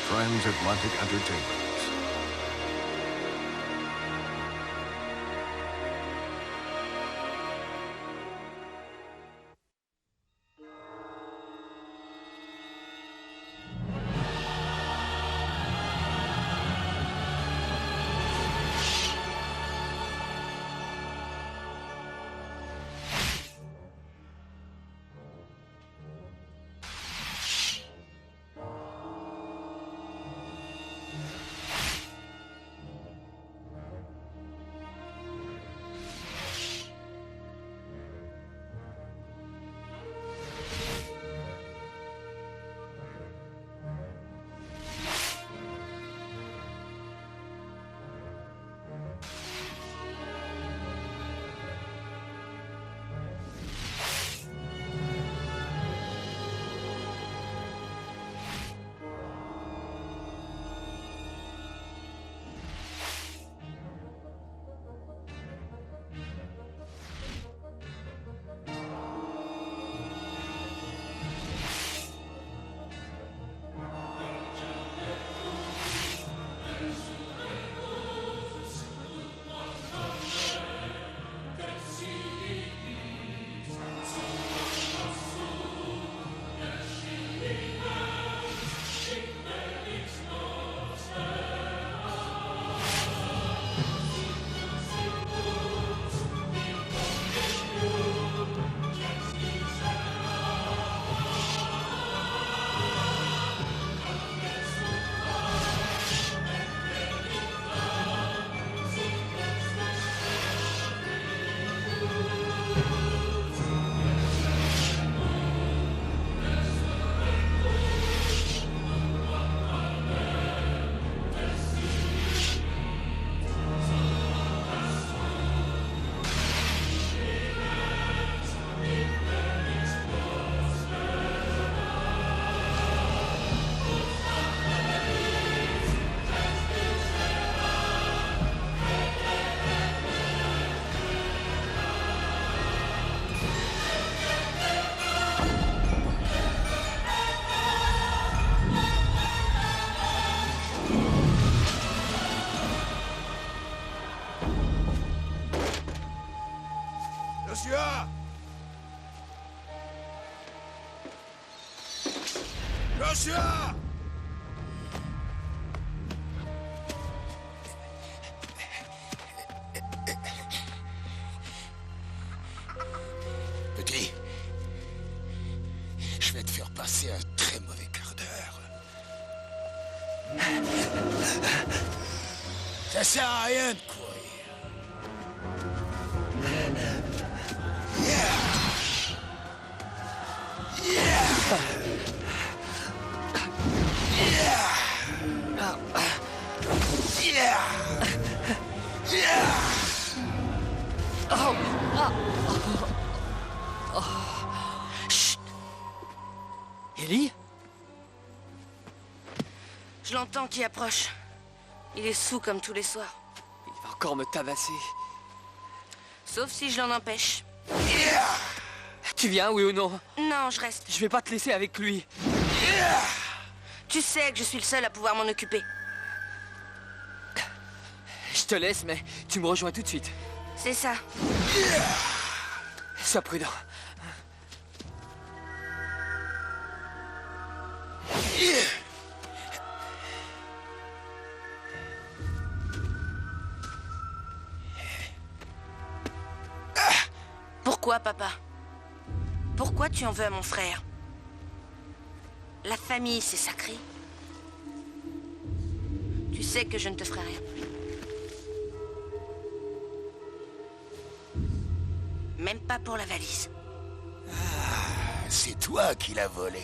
Transatlantic Entertainment. Joshua! Joshua! Petit, je vais te faire passer un très mauvais quart d'heure. Ça sert à rien de courir. Chut. Ellie? Je l'entends qui approche. Il est sous comme tous les soirs. Il va encore me tabasser. Sauf si je l'en empêche. Tu viens, oui ou non? Non, je reste. Je vais pas te laisser avec lui. Tu sais que je suis le seul à pouvoir m'en occuper. Je te laisse, mais tu me rejoins tout de suite. C'est ça. Sois prudent. Pourquoi, papa? Pourquoi tu en veux à mon frère? La famille, c'est sacré. Tu sais que je ne te ferai rien. Même pas pour la valise. C'est toi qui l'as volé.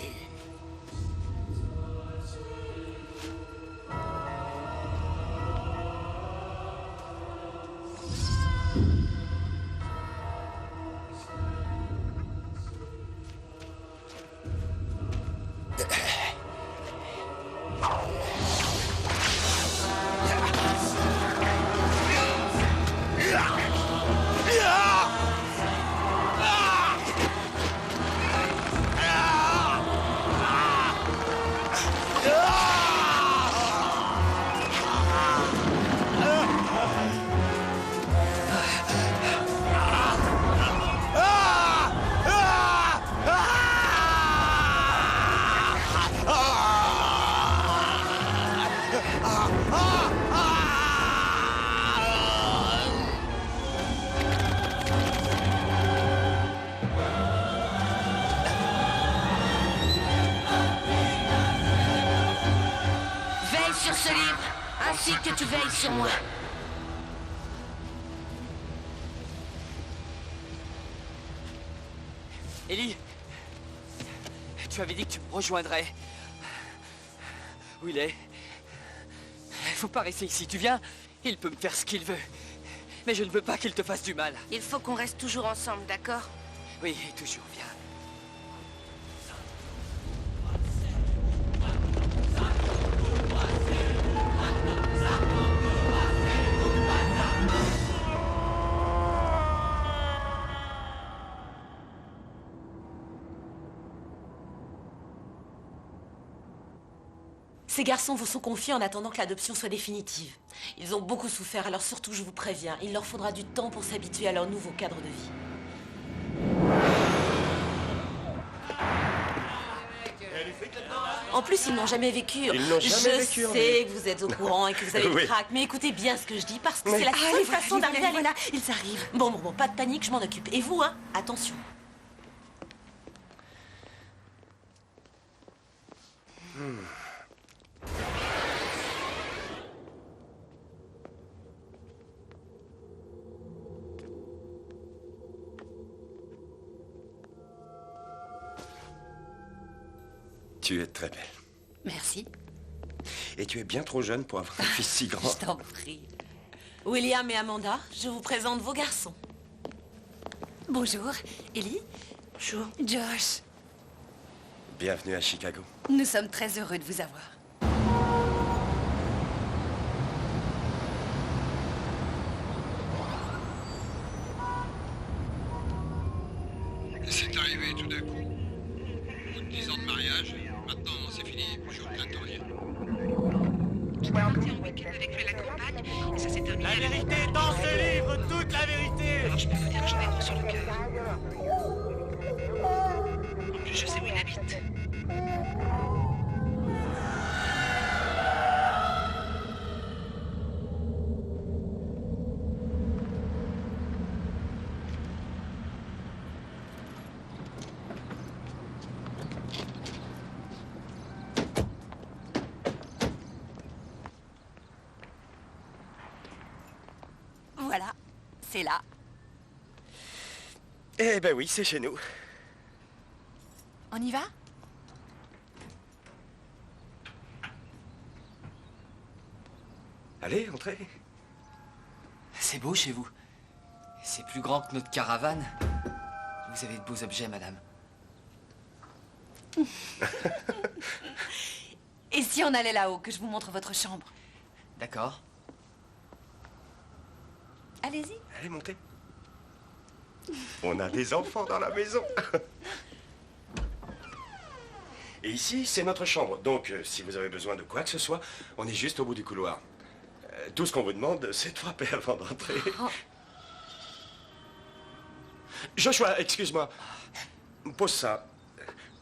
sur ce livre, ainsi que tu veilles sur moi. Ellie, tu avais dit que tu me rejoindrais. Où il est? Faut pas rester ici, tu viens? Il peut me faire ce qu'il veut. Mais je ne veux pas qu'il te fasse du mal. Il faut qu'on reste toujours ensemble, d'accord? Oui, toujours, viens. Ces garçons vous sont confiés en attendant que l'adoption soit définitive. Ils ont beaucoup souffert, alors surtout, je vous préviens, il leur faudra du temps pour s'habituer à leur nouveau cadre de vie. En plus, ils n'ont jamais vécu. Ils n'ont jamais vécu, Je sais que vous êtes au courant et que vous avez le Oui. trac, mais écoutez bien ce que je dis parce que c'est la seule façon d'arriver à... Voilà, ils arrivent. Bon, pas de panique, je m'en occupe. Et vous, hein, attention. Tu es très belle. Merci. Et tu es bien trop jeune pour avoir un fils si grand. Je t'en prie. William et Amanda, je vous présente vos garçons. Bonjour, Ellie. Bonjour. Josh. Bienvenue à Chicago. Nous sommes très heureux de vous avoir. C'est arrivé tout d'un coup. Au bout de 10 ans de mariage, maintenant c'est fini, je vous plains de rien. Avec la campagne, et ça s'est terminé. La vérité est dans ce livre, toute la vérité. Alors je peux vous dire que j'en ai gros sur le cœur. En plus, je sais où il habite. Voilà, c'est là. Eh ben oui, c'est chez nous. On y va? Allez, entrez. C'est beau chez vous. C'est plus grand que notre caravane. Vous avez de beaux objets, madame. Et si on allait là-haut, que je vous montre votre chambre? D'accord. Allez-y. Allez, montez. On a des enfants dans la maison. Et ici, c'est notre chambre. Donc, si vous avez besoin de quoi que ce soit, on est juste au bout du couloir. Tout ce qu'on vous demande, c'est de frapper avant d'entrer. Oh. Joshua, excuse-moi. Pose ça.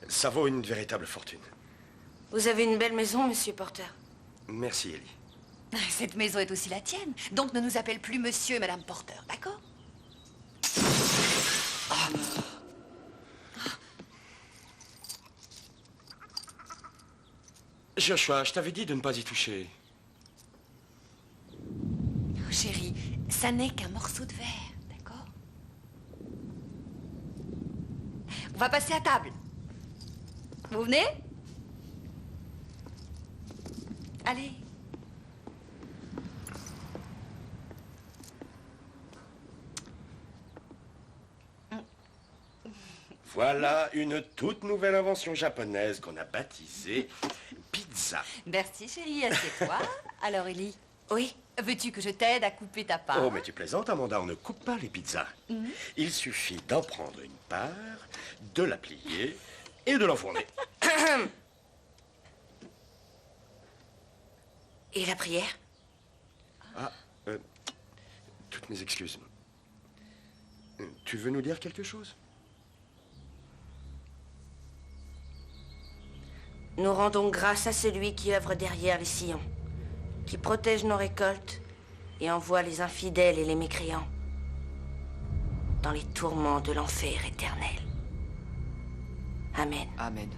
Ça vaut une véritable fortune. Vous avez une belle maison, monsieur Porter. Merci, Ellie. Cette maison est aussi la tienne. Donc ne nous appelle plus monsieur et madame Porter, d'accord? Joshua, je t'avais dit de ne pas y toucher. Oh, chérie, ça n'est qu'un morceau de verre, d'accord? On va passer à table. Vous venez? Allez. Voilà une toute nouvelle invention japonaise qu'on a baptisée pizza. Merci, chérie, assieds-toi. Alors, Ellie, Oui. veux-tu que je t'aide à couper ta part? Oh, mais tu plaisantes, Amanda, on ne coupe pas les pizzas. Il suffit d'en prendre une part, de la plier et de l'enfourner. Et la prière? Ah, toutes mes excuses. Tu veux nous dire quelque chose? Nous rendons grâce à celui qui œuvre derrière les sillons, qui protège nos récoltes et envoie les infidèles et les mécréants dans les tourments de l'enfer éternel. Amen. Amen.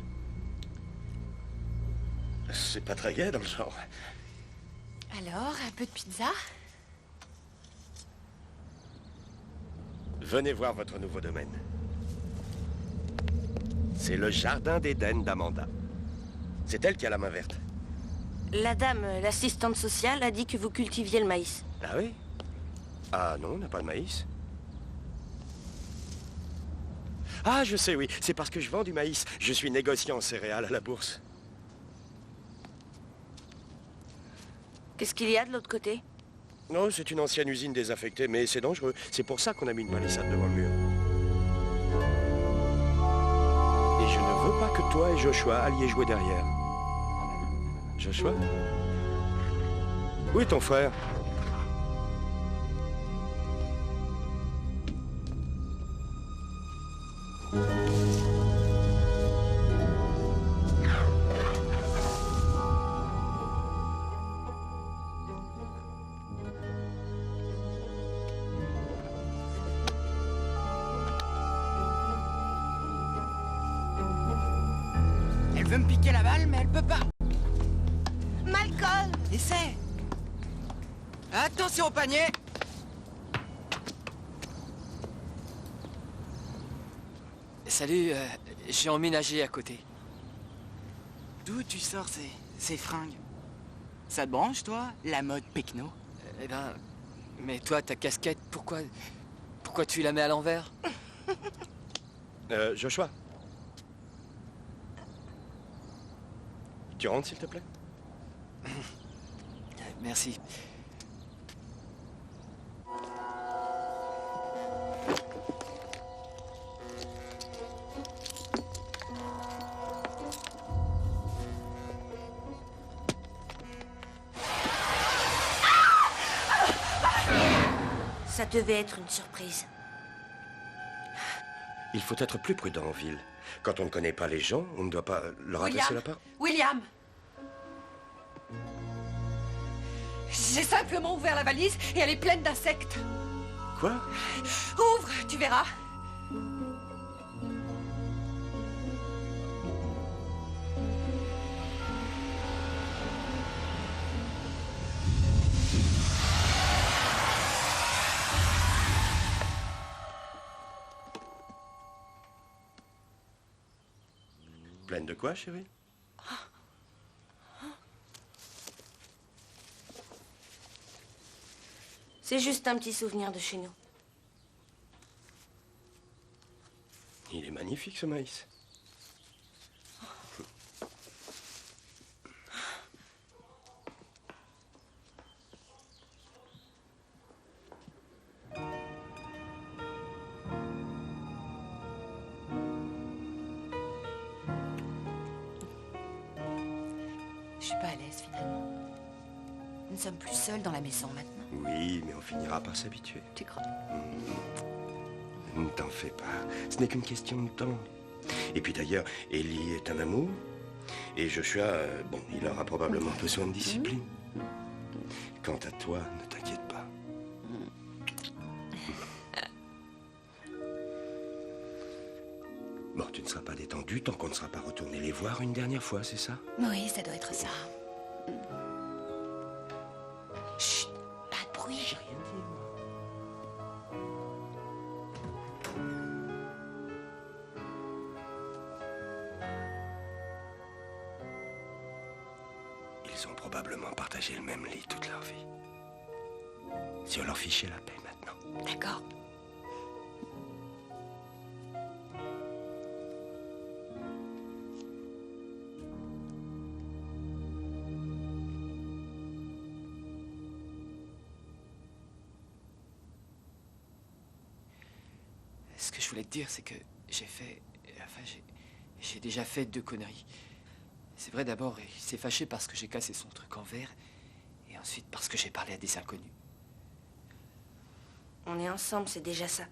C'est pas très gai dans le genre. Alors, un peu de pizza? Venez voir votre nouveau domaine. C'est le jardin d'Éden d'Amanda. C'est elle qui a la main verte. La dame, l'assistante sociale, a dit que vous cultiviez le maïs. Ah oui? Ah non, on n'a pas de maïs. Ah, je sais, oui. C'est parce que je vends du maïs. Je suis négociant en céréales à la bourse. Qu'est-ce qu'il y a de l'autre côté? Non, c'est une ancienne usine désaffectée, mais c'est dangereux. C'est pour ça qu'on a mis une palissade devant le mur. Et je ne veux pas que toi et Joshua alliez jouer derrière. Joshua? Où est ton frère? Elle veut me piquer la balle, mais elle peut pas. Malcolm! Essaie. Attention au panier. Salut, j'ai emménagé à côté. D'où tu sors ces fringues? Ça te branche, toi, la mode Pecno? Eh ben, mais toi, ta casquette, pourquoi tu la mets à l'envers? Joshua? Tu rentres, s'il te plaît? Merci. Ça devait être une surprise. Il faut être plus prudent en ville. Quand on ne connaît pas les gens, on ne doit pas leur adresser la parole. William! J'ai simplement ouvert la valise et elle est pleine d'insectes. Quoi? Ouvre, tu verras. Pleine de quoi, chérie? C'est juste un petit souvenir de chez nous. Il est magnifique, ce maïs. Je suis pas à l'aise finalement. Nous ne sommes plus seuls dans la maison maintenant. Oui, mais on finira par s'habituer. Tu crois? Ne t'en fais pas. Ce n'est qu'une question de temps. Et puis d'ailleurs, Ellie est un amour. Et Joshua, bon, il aura probablement besoin de discipline. Quant à toi, ne t'inquiète pas. Bon, tu ne seras pas détendu tant qu'on ne sera pas retourné les voir une dernière fois, c'est ça? Oui, ça doit être ça. Chut, pas de bruit. J'ai rien dit, moi. Ils ont probablement partagé le même lit toute leur vie. Si on leur fichait la paix maintenant. D'accord. Ce que je voulais te dire, c'est que j'ai déjà fait 2 conneries. C'est vrai, d'abord, il s'est fâché parce que j'ai cassé son truc en verre, et ensuite parce que j'ai parlé à des inconnus. On est ensemble, c'est déjà ça.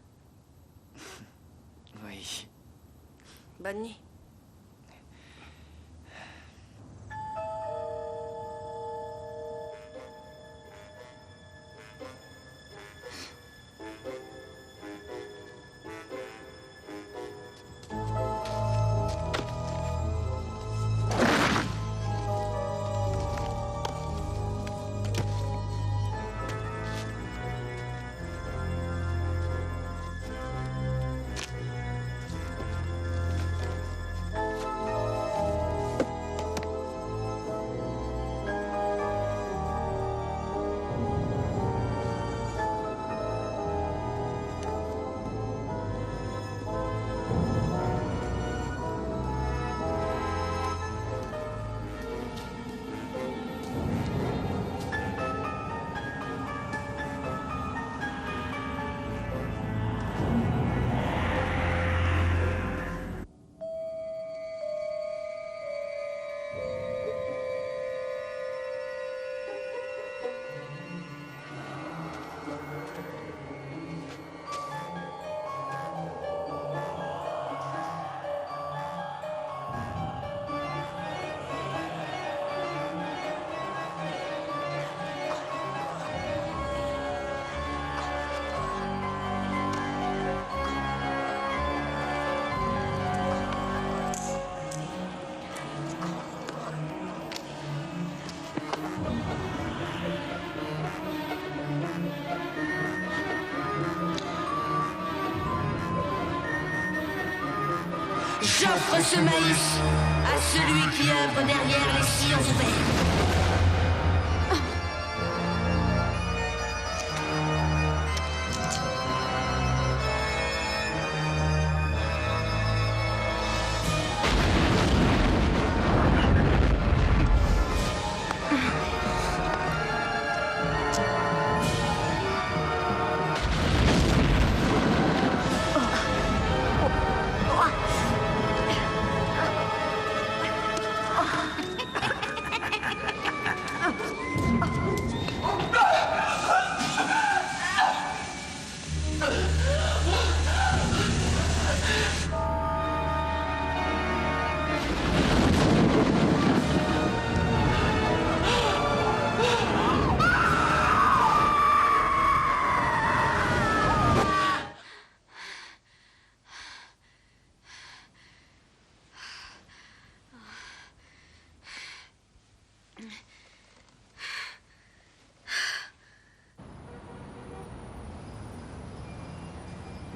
Oui. Bonne nuit. Offre ce maïs à celui qui œuvre derrière les sillons ouverts.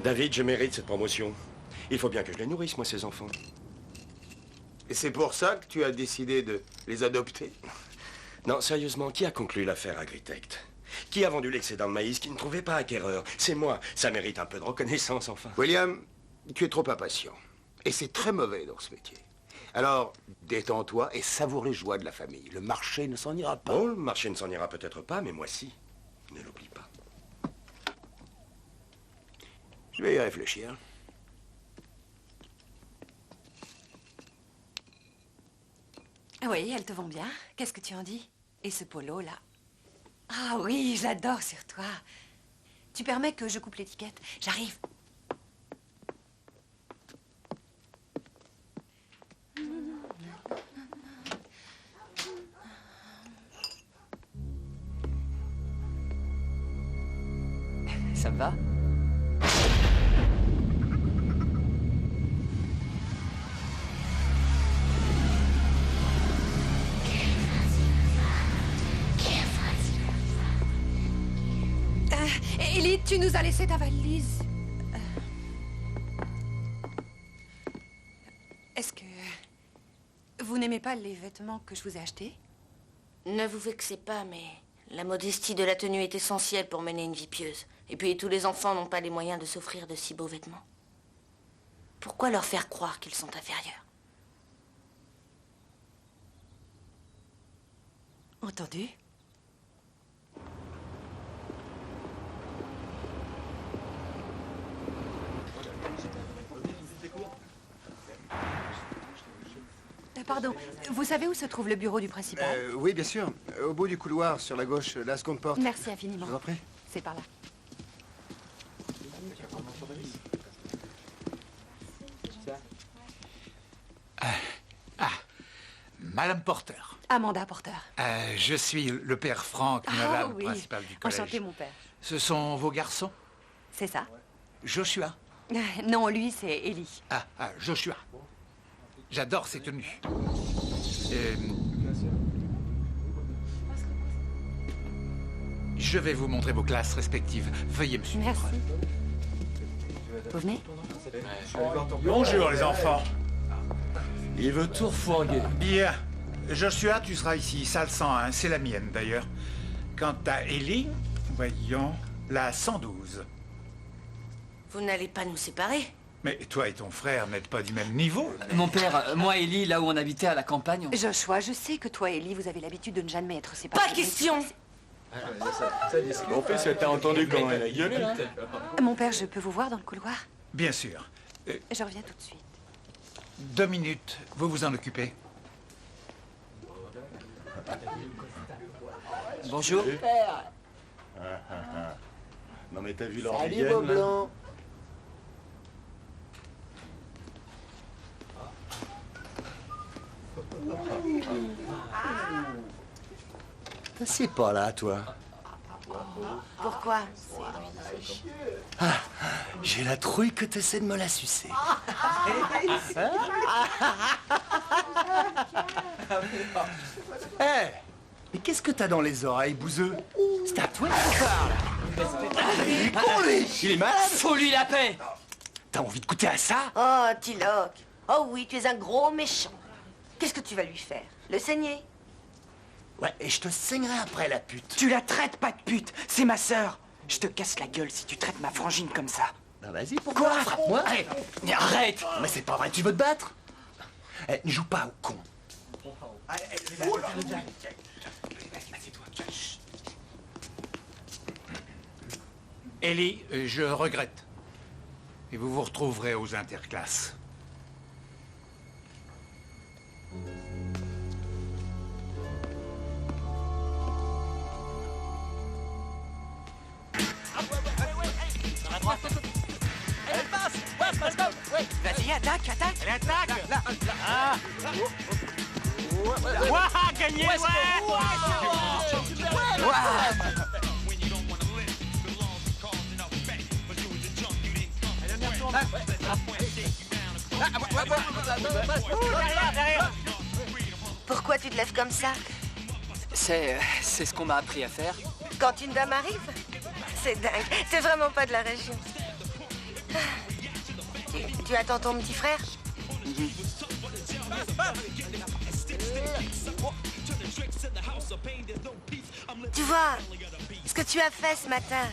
David, je mérite cette promotion. Il faut bien que je les nourrisse, moi, ces enfants. Et c'est pour ça que tu as décidé de les adopter? Non, sérieusement, qui a conclu l'affaire Agritech? Qui a vendu l'excédent de maïs qui ne trouvait pas acquéreur? C'est moi. Ça mérite un peu de reconnaissance, enfin. William, tu es trop impatient. Et c'est très mauvais dans ce métier. Alors, détends-toi et savoure les joies de la famille. Le marché ne s'en ira pas. Bon, le marché ne s'en ira peut-être pas, mais moi si. Ne l'oublie pas. Je vais y réfléchir. Oui, elles te vont bien. Qu'est-ce que tu en dis? Et ce polo, là? Ah oui, j'adore sur toi. Tu permets que je coupe l'étiquette? J'arrive. Ça me va? Ellie, tu nous as laissé ta valise. Est-ce que vous n'aimez pas les vêtements que je vous ai achetés? Ne vous vexez pas, mais la modestie de la tenue est essentielle pour mener une vie pieuse. Et puis tous les enfants n'ont pas les moyens de s'offrir de si beaux vêtements. Pourquoi leur faire croire qu'ils sont inférieurs? Entendu? Pardon, vous savez où se trouve le bureau du principal? Oui, bien sûr. Au bout du couloir, sur la gauche, la seconde porte. Merci infiniment. Je vous en prie. C'est par là. Madame Porter. Amanda Porter. Je suis le père Franck, madame oui. principale du collège. Enchanté, mon père. Ce sont vos garçons? C'est ça? Joshua. Non, lui, c'est Ellie. Joshua. J'adore ces tenues. Je vais vous montrer vos classes respectives. Veuillez me suivre. Merci. Vous venez? Bonjour les enfants. Il veut tout refourguer. Bien. Joshua, tu seras ici, salle 101, c'est la mienne d'ailleurs. Quant à Ellie, voyons, la 112. Vous n'allez pas nous séparer? Mais toi et ton frère n'êtes pas du même niveau. Mon père, moi et Ellie, là où on habitait à la campagne... Joshua, je sais que toi et Ellie, vous avez l'habitude de ne jamais être séparés. Pas question! Mon fils, t'as entendu comment elle a gueulé, là? Mon père, je peux vous voir dans le couloir? Bien sûr. Je reviens tout de suite. 2 minutes, vous vous en occupez. Bonjour. Non mais t'as vu leur Salut, dégaine, beau là? blanc. C'est pas là, toi. Pourquoi? J'ai la trouille que t'essaies de me la sucer. Hé, mais qu'est-ce que t'as dans les oreilles, bouseux? C'est à toi qu'on parle. Il est con, lui. Il est malade. Faut lui la paix. T'as envie de goûter à ça? Oh, Tiloc. Oh oui, tu es un gros méchant. Qu'est-ce que tu vas lui faire? Le saigner? Ouais, et je te saignerai après, la pute. Tu la traites pas de pute, c'est ma sœur. Je te casse la gueule si tu traites ma frangine comme ça. Bah vas-y, pourquoi? Frappe-moi. Allez, arrête. Mais c'est pas vrai, tu veux te battre? Eh, ne joue pas au con. Ellie, je regrette. Et vous vous retrouverez aux interclasses. Vas-y, attaque. Allez, attaque. Ouah, gagné, ouais. Pourquoi tu te lèves comme ça? C'est ce qu'on m'a appris à faire. Quand une dame arrive? C'est dingue. C'est vraiment pas de la région. Tu attends ton petit frère? Tu vois, ce que tu as fait ce matin,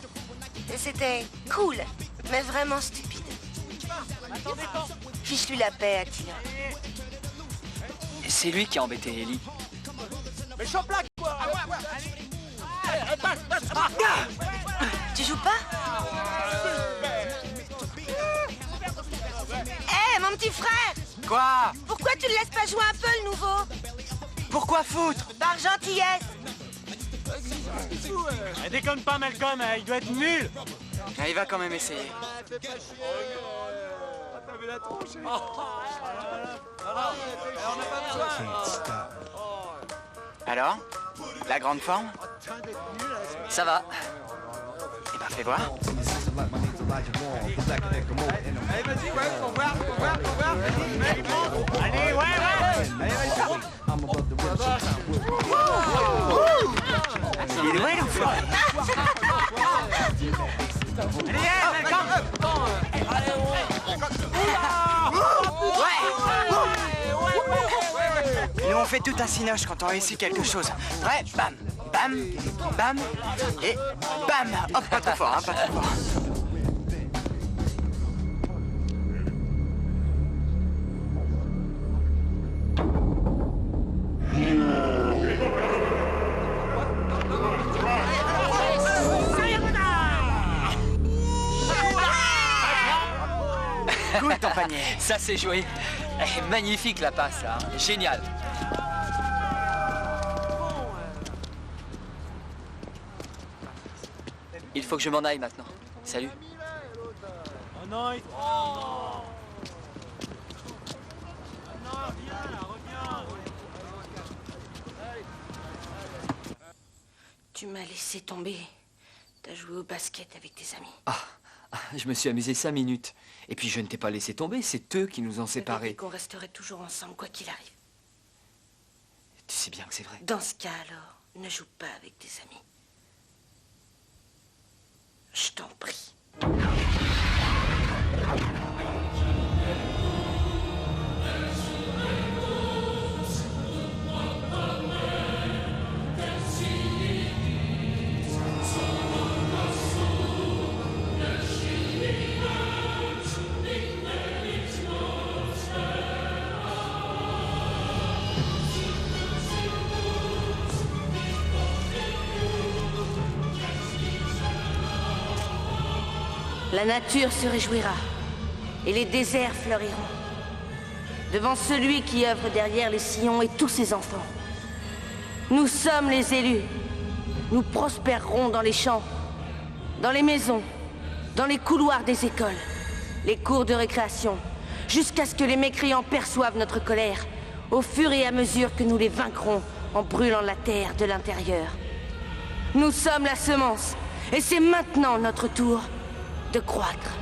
c'était cool, mais vraiment stupide. Fiche-lui la paix, Attila. C'est lui qui a embêté Ellie. Mais chope là, quoi. Tu joues pas? Hé, mon petit frère! Quoi? Pourquoi tu le laisses pas jouer un peu, le nouveau? Pourquoi foutre? Par gentillesse! Déconne pas, Malcolm, il doit être nul. Ah, il va quand même essayer. T'as vu la tronche? Alors? La grande forme? Ça va. Eh ben, fais voir. Allez, vas-y, ouais, faut voir. Allez, ouais. Allez, vas-y. Il est doué, l'enfoiré. Allez, Malcolm. Nous, on fait tout un cinoche quand on réussit quelque chose. Ouais, bam, bam, bam, et bam. Hop, pas trop fort, hein, pas trop fort. Cool ton panier. Ça, c'est joué. Magnifique la passe, là. Génial. Il faut que je m'en aille maintenant. Salut. Oh non, il... Oh non, reviens. Tu m'as laissé tomber. T'as joué au basket avec tes amis. Je me suis amusé 5 minutes. Et puis je ne t'ai pas laissé tomber, c'est eux qui nous ont séparés. Dit qu'on resterait toujours ensemble, quoi qu'il arrive. Tu sais bien que c'est vrai. Dans ce cas, alors, ne joue pas avec tes amis. Je t'en prie. La nature se réjouira et les déserts fleuriront devant celui qui œuvre derrière les sillons et tous ses enfants. Nous sommes les élus. Nous prospérerons dans les champs, dans les maisons, dans les couloirs des écoles, les cours de récréation, jusqu'à ce que les mécréants perçoivent notre colère, au fur et à mesure que nous les vaincrons en brûlant la terre de l'intérieur. Nous sommes la semence, et c'est maintenant notre tour de croître.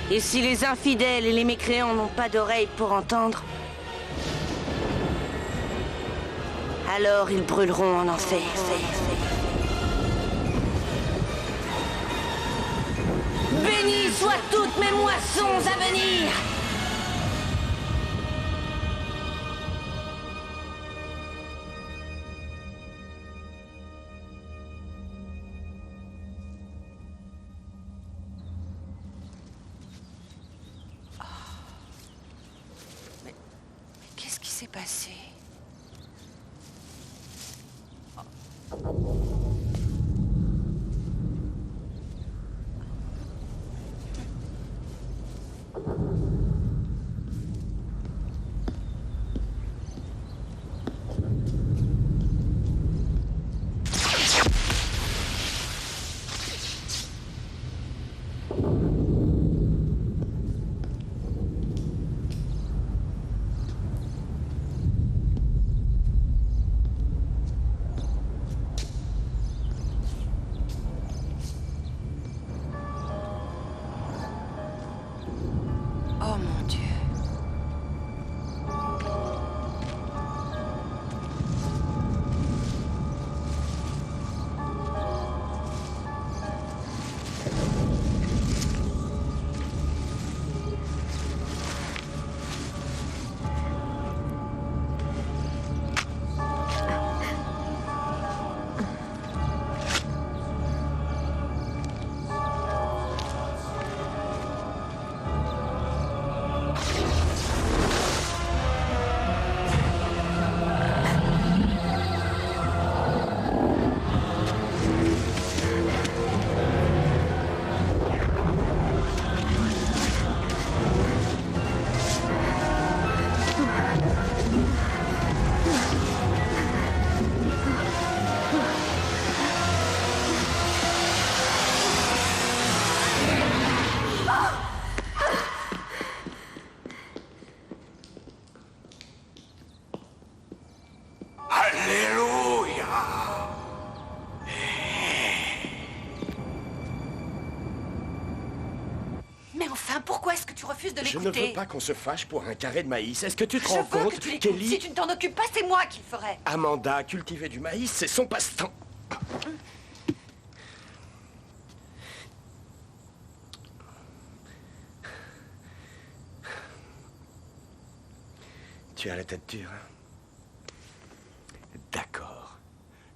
Et si les infidèles et les mécréants n'ont pas d'oreilles pour entendre, alors ils brûleront en enfer. Béni soient toutes mes moissons à venir. Qu'est-ce qui s'est passé? Oh mon Dieu. Alléluia. Mais enfin, pourquoi est-ce que tu refuses de Je l'écouter? ne veux pas qu'on se fâche pour un carré de maïs. Est-ce que tu te rends Je veux compte que tu l'écoutes. qu'Ellie... Si tu ne t'en occupes pas, c'est moi qui le ferai. Amanda, cultiver du maïs, c'est son passe-temps. Tu as la tête dure, hein? D'accord.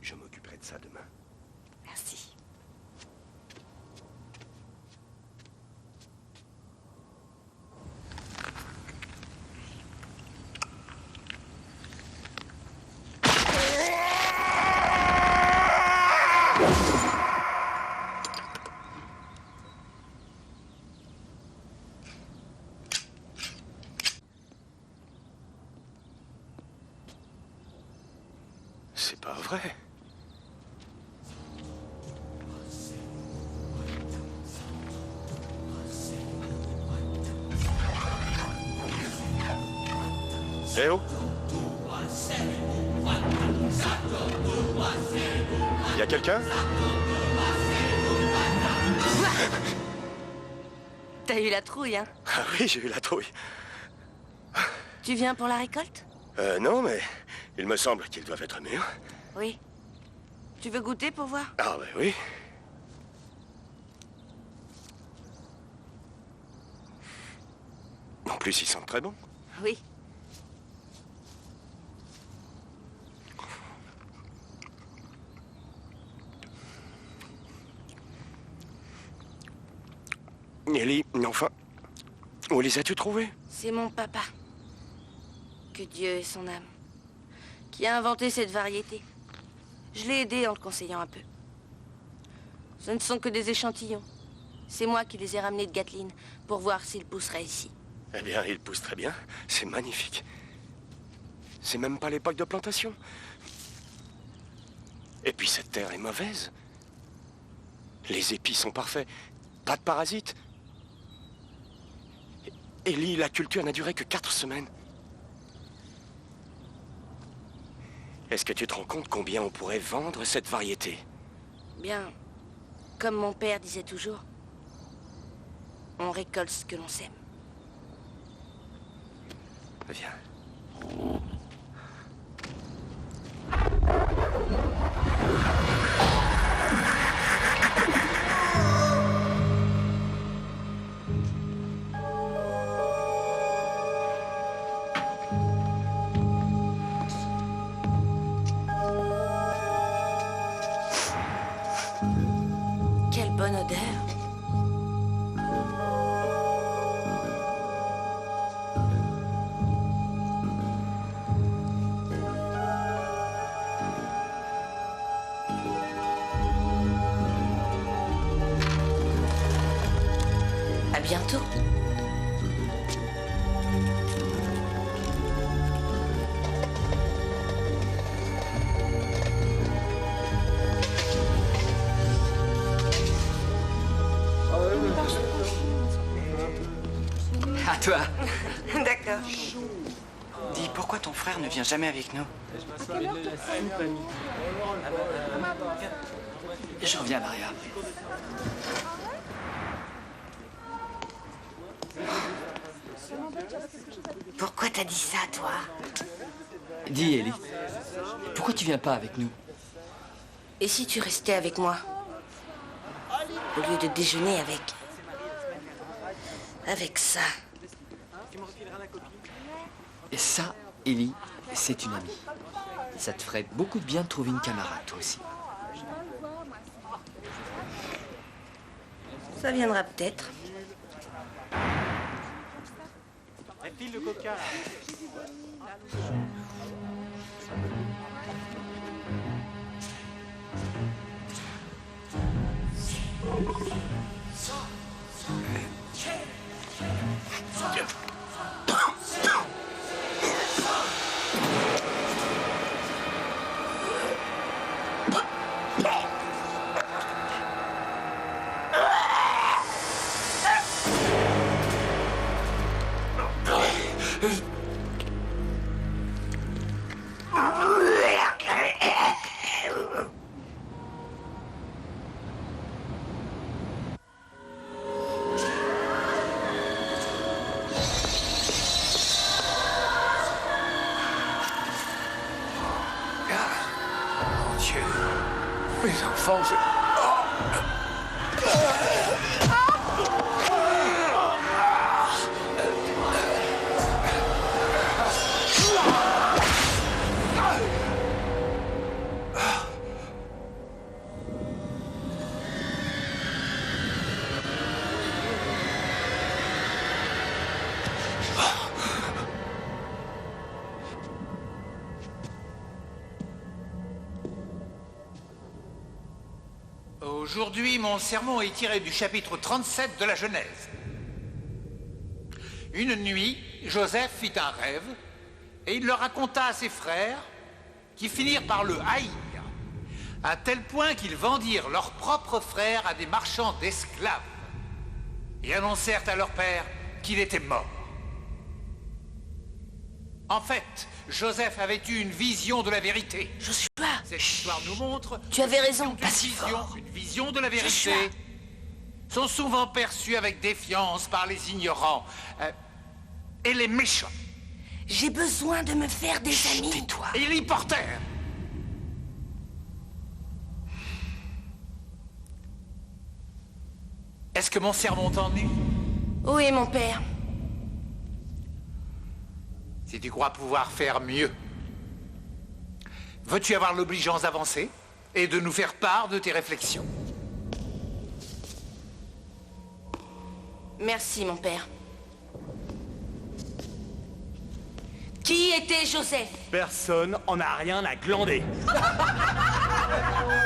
Je m'occuperai de ça demain. Merci. C'est pas vrai. Eh oh! Y a quelqu'un? T'as eu la trouille, hein? Ah oui, j'ai eu la trouille. Tu viens pour la récolte? Non, mais il me semble qu'ils doivent être mûrs. Oui. Tu veux goûter pour voir? Ah, ben oui. En plus, ils sentent très bon. Oui. Ellie, enfin, où les as-tu trouvés? C'est mon papa. Que Dieu ait son âme. Qui a inventé cette variété. Je l'ai aidé en le conseillant un peu. Ce ne sont que des échantillons. C'est moi qui les ai ramenés de Gatlin pour voir s'ils pousseraient ici. Eh bien, ils poussent très bien. C'est magnifique. C'est même pas l'époque de plantation. Et puis cette terre est mauvaise. Les épis sont parfaits. Pas de parasites. Ellie, la culture n'a duré que 4 semaines. Est-ce que tu te rends compte combien on pourrait vendre cette variété? Bien, comme mon père disait toujours, on récolte ce que l'on sème. Viens. bientôt. À toi. D'accord. Dis, pourquoi ton frère ne vient jamais avec nous? Je reviens, Maria. Pourquoi t'as dit ça, toi? Dis, Ellie, pourquoi tu viens pas avec nous? Et si tu restais avec moi? Au lieu de déjeuner avec ça. Et ça, Ellie, c'est une amie. Ça te ferait beaucoup de bien de trouver une camarade, toi aussi. Ça viendra peut-être. File le coca. Mes enfants, Aujourd'hui, mon sermon est tiré du chapitre 37 de la Genèse. Une nuit, Joseph fit un rêve et il le raconta à ses frères qui finirent par le haïr, à tel point qu'ils vendirent leur propre frère à des marchands d'esclaves et annoncèrent à leur père qu'il était mort. En fait, Joseph avait eu une vision de la vérité. Joshua! Cette histoire nous montre... Tu avais raison, pas si vision, fort. une vision de la vérité Joshua. sont souvent perçues avec défiance par les ignorants et les méchants. J'ai besoin de me faire des amis. Tais-toi. Et ils y portèrent. Est-ce que mon sermon t'ennuie? Oui, mon père. Si tu crois pouvoir faire mieux, veux-tu avoir l'obligeance d'avancer et de nous faire part de tes réflexions? Merci, mon père. Qui était Joseph? Personne en a rien à glander.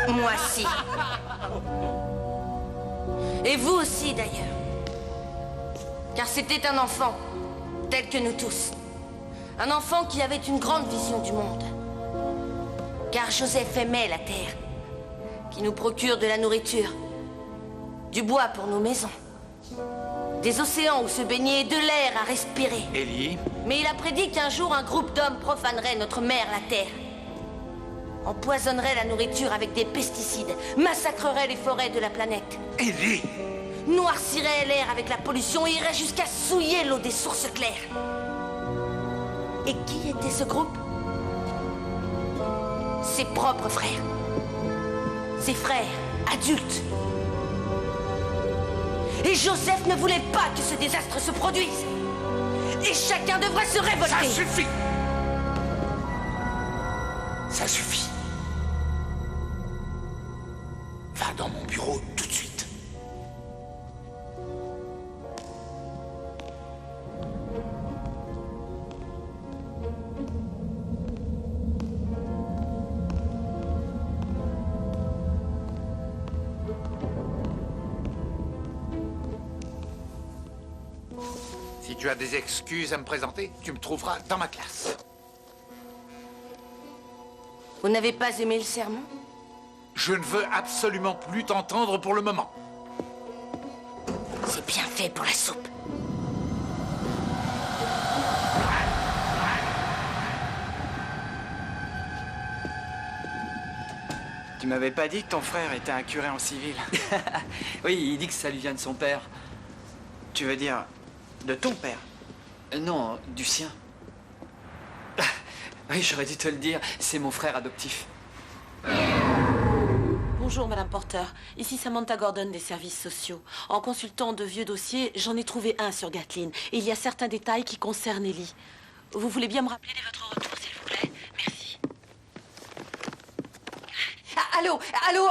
Moi, si. Et vous aussi, d'ailleurs. Car c'était un enfant, tel que nous tous. Un enfant qui avait une grande vision du monde. Car Joseph aimait la terre, qui nous procure de la nourriture, du bois pour nos maisons, des océans où se baigner et de l'air à respirer. Ellie? Mais il a prédit qu'un jour un groupe d'hommes profanerait notre mère, la terre, empoisonnerait la nourriture avec des pesticides, massacrerait les forêts de la planète. Ellie! Noircirait l'air avec la pollution et irait jusqu'à souiller l'eau des sources claires. Et qui était ce groupe? Ses propres frères. Ses frères, adultes. Et Joseph ne voulait pas que ce désastre se produise. Et chacun devrait se révolter. Ça suffit! Ça suffit. Va dans mon bureau tout de suite. Tu as des excuses à me présenter? Tu me trouveras dans ma classe. Vous n'avez pas aimé le sermon? Je ne veux absolument plus t'entendre pour le moment. C'est bien fait pour la soupe. Tu m'avais pas dit que ton frère était un curé en civil. Oui, il dit que ça lui vient de son père. Tu veux dire de ton père? Non, du sien. Oui, j'aurais dû te le dire, c'est mon frère adoptif. Bonjour, Madame Porter. Ici Samantha Gordon des services sociaux. En consultant de vieux dossiers, j'en ai trouvé un sur Gatlin. Et il y a certains détails qui concernent Ellie. Vous voulez bien me rappeler dès votre retour, s'il vous plaît? Merci. Ah, allô? Allô?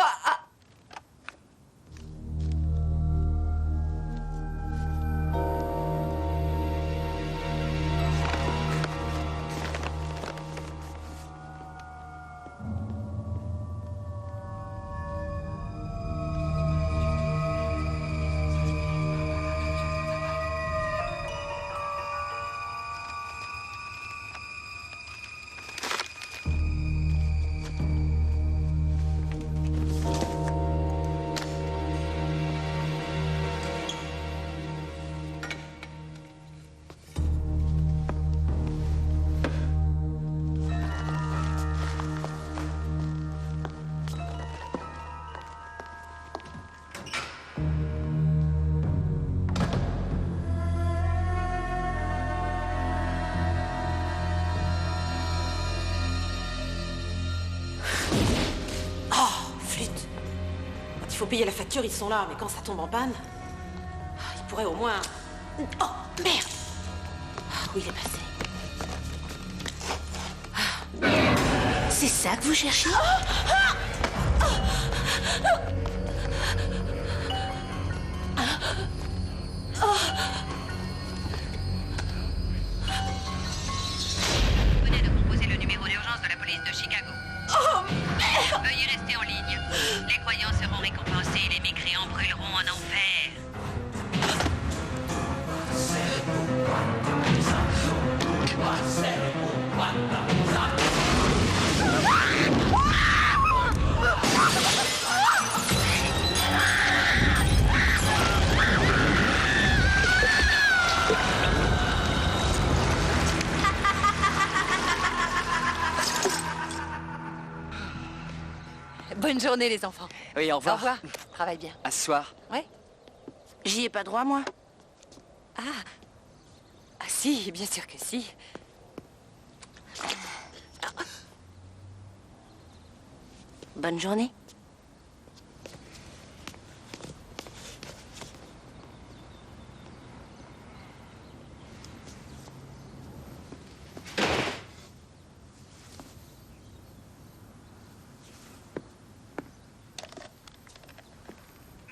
Il faut payer la facture, ils sont là, mais quand ça tombe en panne, ils pourraient au moins... Oh, merde! Où il est passé? C'est ça que vous cherchez? Vous venez de composer le numéro d'urgence de la police de Chicago. Oh, merde! Veuillez rester en ligne. Les croyants seront récompensés, les mécréants brûleront en enfer. Bonne journée, les enfants. Oui, au revoir. Au revoir. Travaille bien. À ce soir. Ouais. J'y ai pas droit, moi. Ah. Ah si, bien sûr que si. Bonne journée.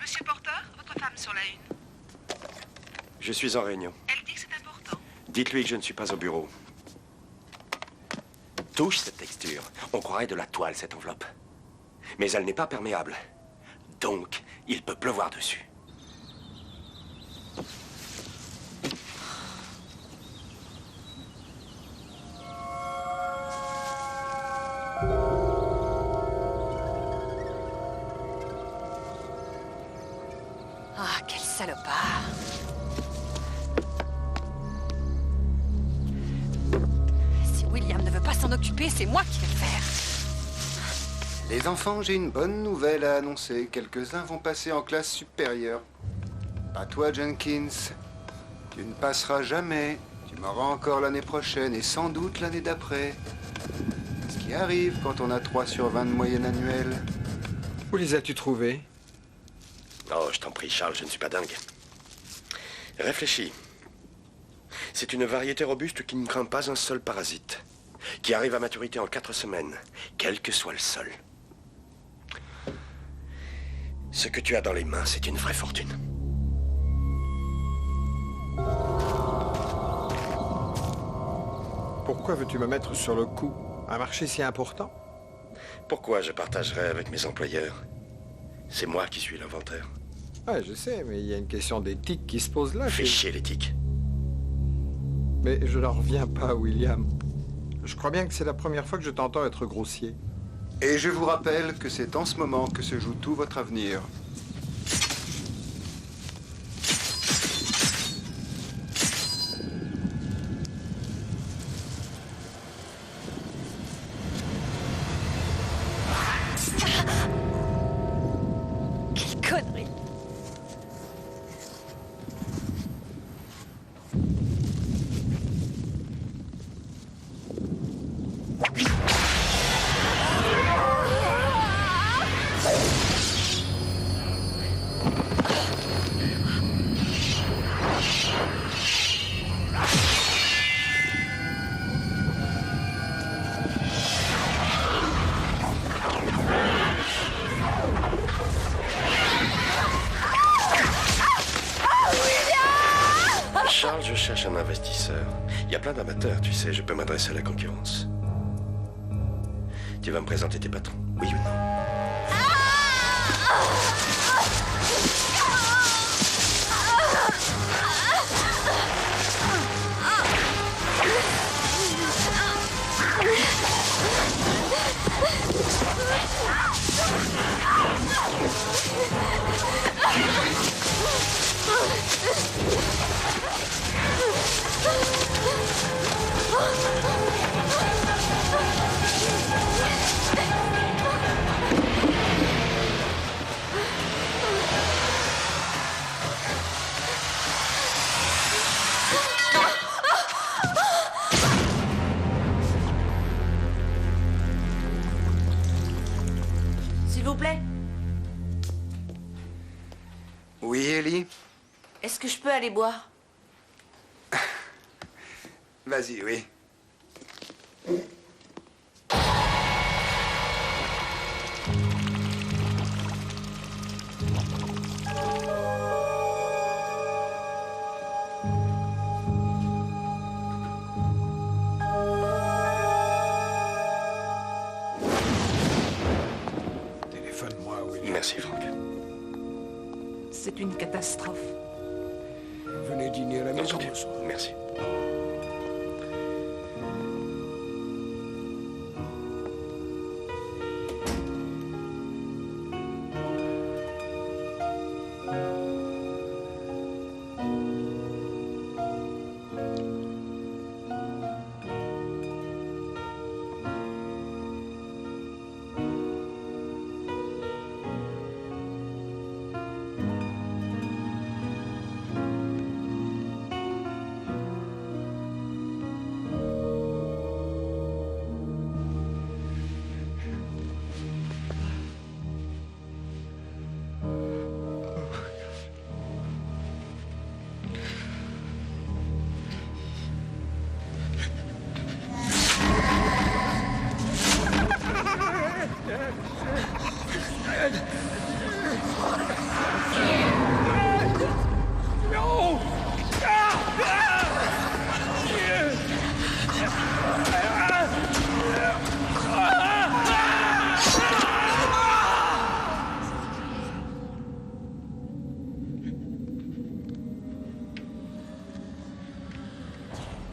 Monsieur Porter, votre femme sur la une. Je suis en réunion. Elle dit que c'est important. Dites-lui que je ne suis pas au bureau. Touche cette texture. On croirait de la toile, cette enveloppe. Mais elle n'est pas perméable. Donc, il peut pleuvoir dessus. Ah, quel salopard. Si William ne veut pas s'en occuper, c'est moi qui vais le faire. Les enfants, j'ai une bonne nouvelle à annoncer. Quelques-uns vont passer en classe supérieure. Pas toi, Jenkins. Tu ne passeras jamais. Tu m'auras encore l'année prochaine et sans doute l'année d'après. Ce qui arrive quand on a 3 sur 20 de moyenne annuelle. Où les as-tu trouvés? Oh, je t'en prie, Charles, je ne suis pas dingue. Réfléchis. C'est une variété robuste qui ne craint pas un seul parasite, qui arrive à maturité en 4 semaines, quel que soit le sol. Ce que tu as dans les mains, c'est une vraie fortune. Pourquoi veux-tu me mettre sur le coup? Un marché si important? Pourquoi je partagerais avec mes employeurs? C'est moi qui suis l'inventeur. Ouais, je sais, mais il y a une question d'éthique qui se pose là. Fais chier l'éthique. Mais je n'en reviens pas, William. Je crois bien que c'est la première fois que je t'entends être grossier. Et je vous rappelle que c'est en ce moment que se joue tout votre avenir. Quelle connerie! Charles, je cherche un investisseur. Il y a plein d'amateurs, tu sais, je peux m'adresser à la concurrence. Tu vas me présenter tes patrons, oui ou non? S'il vous plaît, Oui, Ellie? est-ce que je peux aller boire? Vas-y, oui. Téléphone-moi, William. Merci, Franck. C'est une catastrophe. Venez dîner à la maison. Entendu. Merci.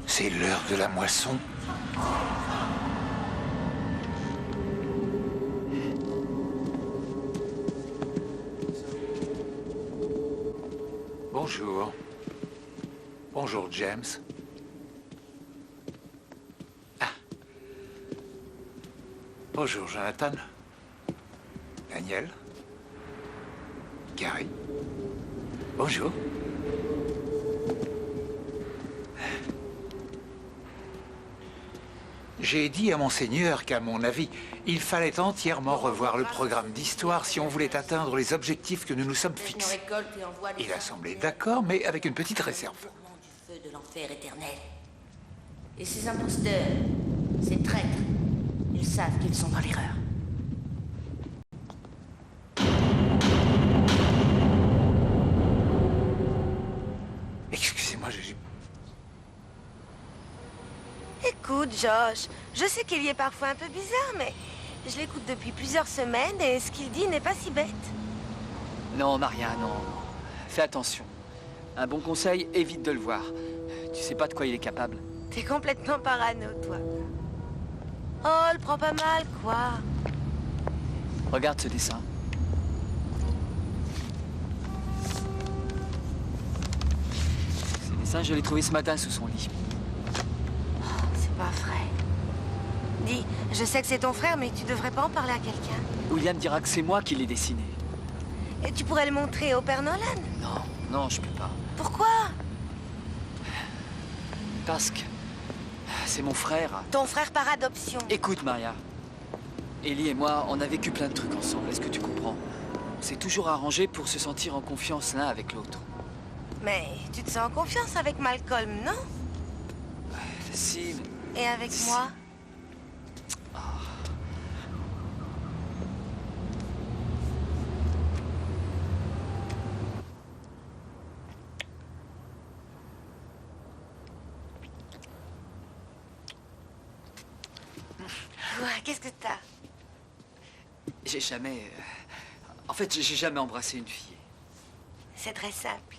C'est l'heure de la moisson. Bonjour. Bonjour, James. Ah. Bonjour, Jonathan. Daniel. Gary. Bonjour. J'ai dit à Monseigneur qu'à mon avis, il fallait entièrement revoir le programme d'histoire si on voulait atteindre les objectifs que nous nous sommes fixés. Il a semblé d'accord, mais avec une petite réserve. Du feu de l'enfer éternel. Et ces imposteurs, ces traîtres, ils savent qu'ils sont dans l'erreur. Excusez-moi, j'ai... Écoute, Josh, je sais qu'il y est parfois un peu bizarre, mais je l'écoute depuis plusieurs semaines et ce qu'il dit n'est pas si bête. Non, Maria, non. Fais attention. Un bon conseil, évite de le voir. Tu sais pas de quoi il est capable. T'es complètement parano, toi. Oh, le prends pas mal, quoi. Regarde ce dessin. Ce dessin, je l'ai trouvé ce matin sous son lit. C'est pas vrai. Dis, je sais que c'est ton frère, mais tu devrais pas en parler à quelqu'un. William dira que c'est moi qui l'ai dessiné. Et tu pourrais le montrer au Père Nolan? Non, non, je peux pas. Pourquoi? Parce que c'est mon frère. Ton frère par adoption. Écoute, Maria. Ellie et moi, on a vécu plein de trucs ensemble, est-ce que tu comprends? On s'est toujours arrangé pour se sentir en confiance l'un avec l'autre. Mais tu te sens en confiance avec Malcolm, non? Si. Et avec moi? Qu'est-ce que t'as? J'ai jamais... En fait, j'ai jamais embrassé une fille. C'est très simple.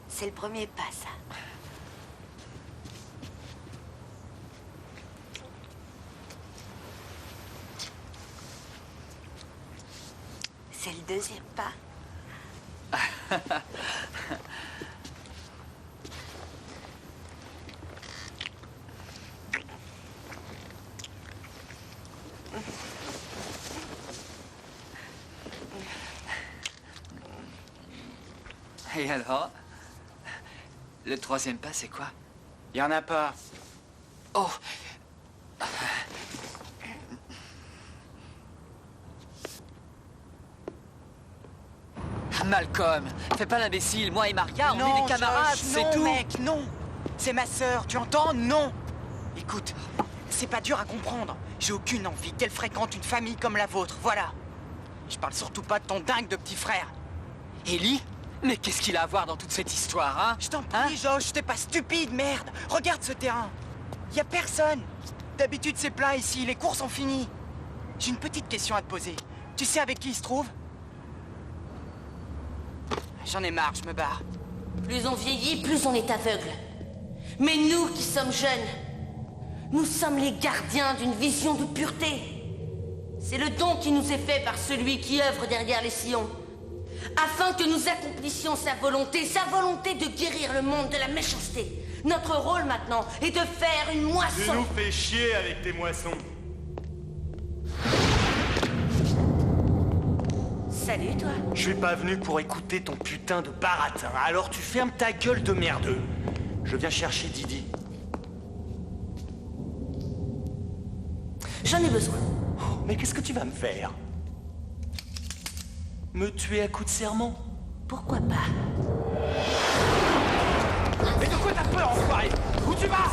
C'est le premier pas, ça. C'est le deuxième pas. Et alors? Le troisième pas, c'est quoi? Y en a pas. Oh! Malcolm, fais pas l'imbécile. Moi et Maria, on est des camarades, c'est tout. Non, mec, non. C'est ma sœur, tu entends? Non. Écoute, c'est pas dur à comprendre. J'ai aucune envie qu'elle fréquente une famille comme la vôtre, voilà. Je parle surtout pas de ton dingue de petit frère. Ellie? Mais qu'est-ce qu'il a à voir dans toute cette histoire, hein? Je t'en prie, Josh, t'es pas stupide, merde. Regarde ce terrain. Y a personne. D'habitude, c'est plat ici, les cours sont finis. J'ai une petite question à te poser. Tu sais avec qui il se trouve? J'en ai marre, je me barre. Plus on vieillit, plus on est aveugle. Mais nous qui sommes jeunes, nous sommes les gardiens d'une vision de pureté. C'est le don qui nous est fait par celui qui œuvre derrière les sillons, afin que nous accomplissions sa volonté de guérir le monde de la méchanceté. Notre rôle maintenant est de faire une moisson. Tu nous fais chier avec tes moissons. Salut, toi. Je suis pas venu pour écouter ton putain de baratin, alors tu fermes ta gueule de merdeux. Je viens chercher Didi. J'en ai besoin. Oh, mais qu'est-ce que tu vas me faire? Me tuer à coups de serment? Pourquoi pas? Mais de quoi t'as peur, enfoiré? Où tu vas?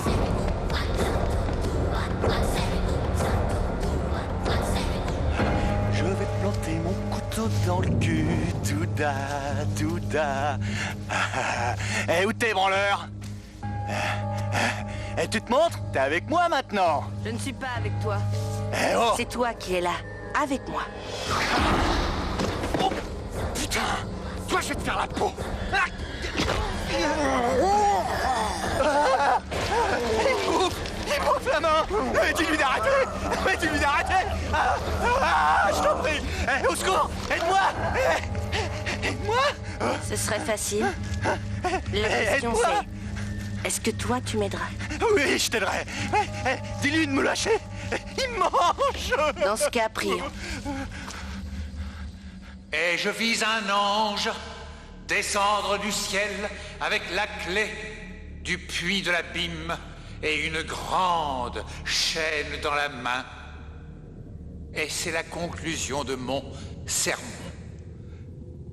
Je vais te planter mon couteau dans le cul, Douda, Douda. Eh, où t'es, branleur? Eh, tu te montres? T'es avec moi maintenant? Je ne suis pas avec toi. Eh oh! C'est toi qui es là, avec moi. Oh, putain! Toi, je vais te faire la peau! Il bouffe la main! Mais dis-lui d'arrêter! Mais dis-lui d'arrêter! Je t'en prie! Eh, au secours! Aide-moi! Aide-moi! Ce serait facile. La question c'est, est-ce que toi tu m'aideras? Oui, je t'aiderai! Dis-lui de me lâcher! Il me mange! Dans ce cas, prions. Et je vis un ange descendre du ciel avec la clé du puits de l'abîme et une grande chaîne dans la main. Et c'est la conclusion de mon sermon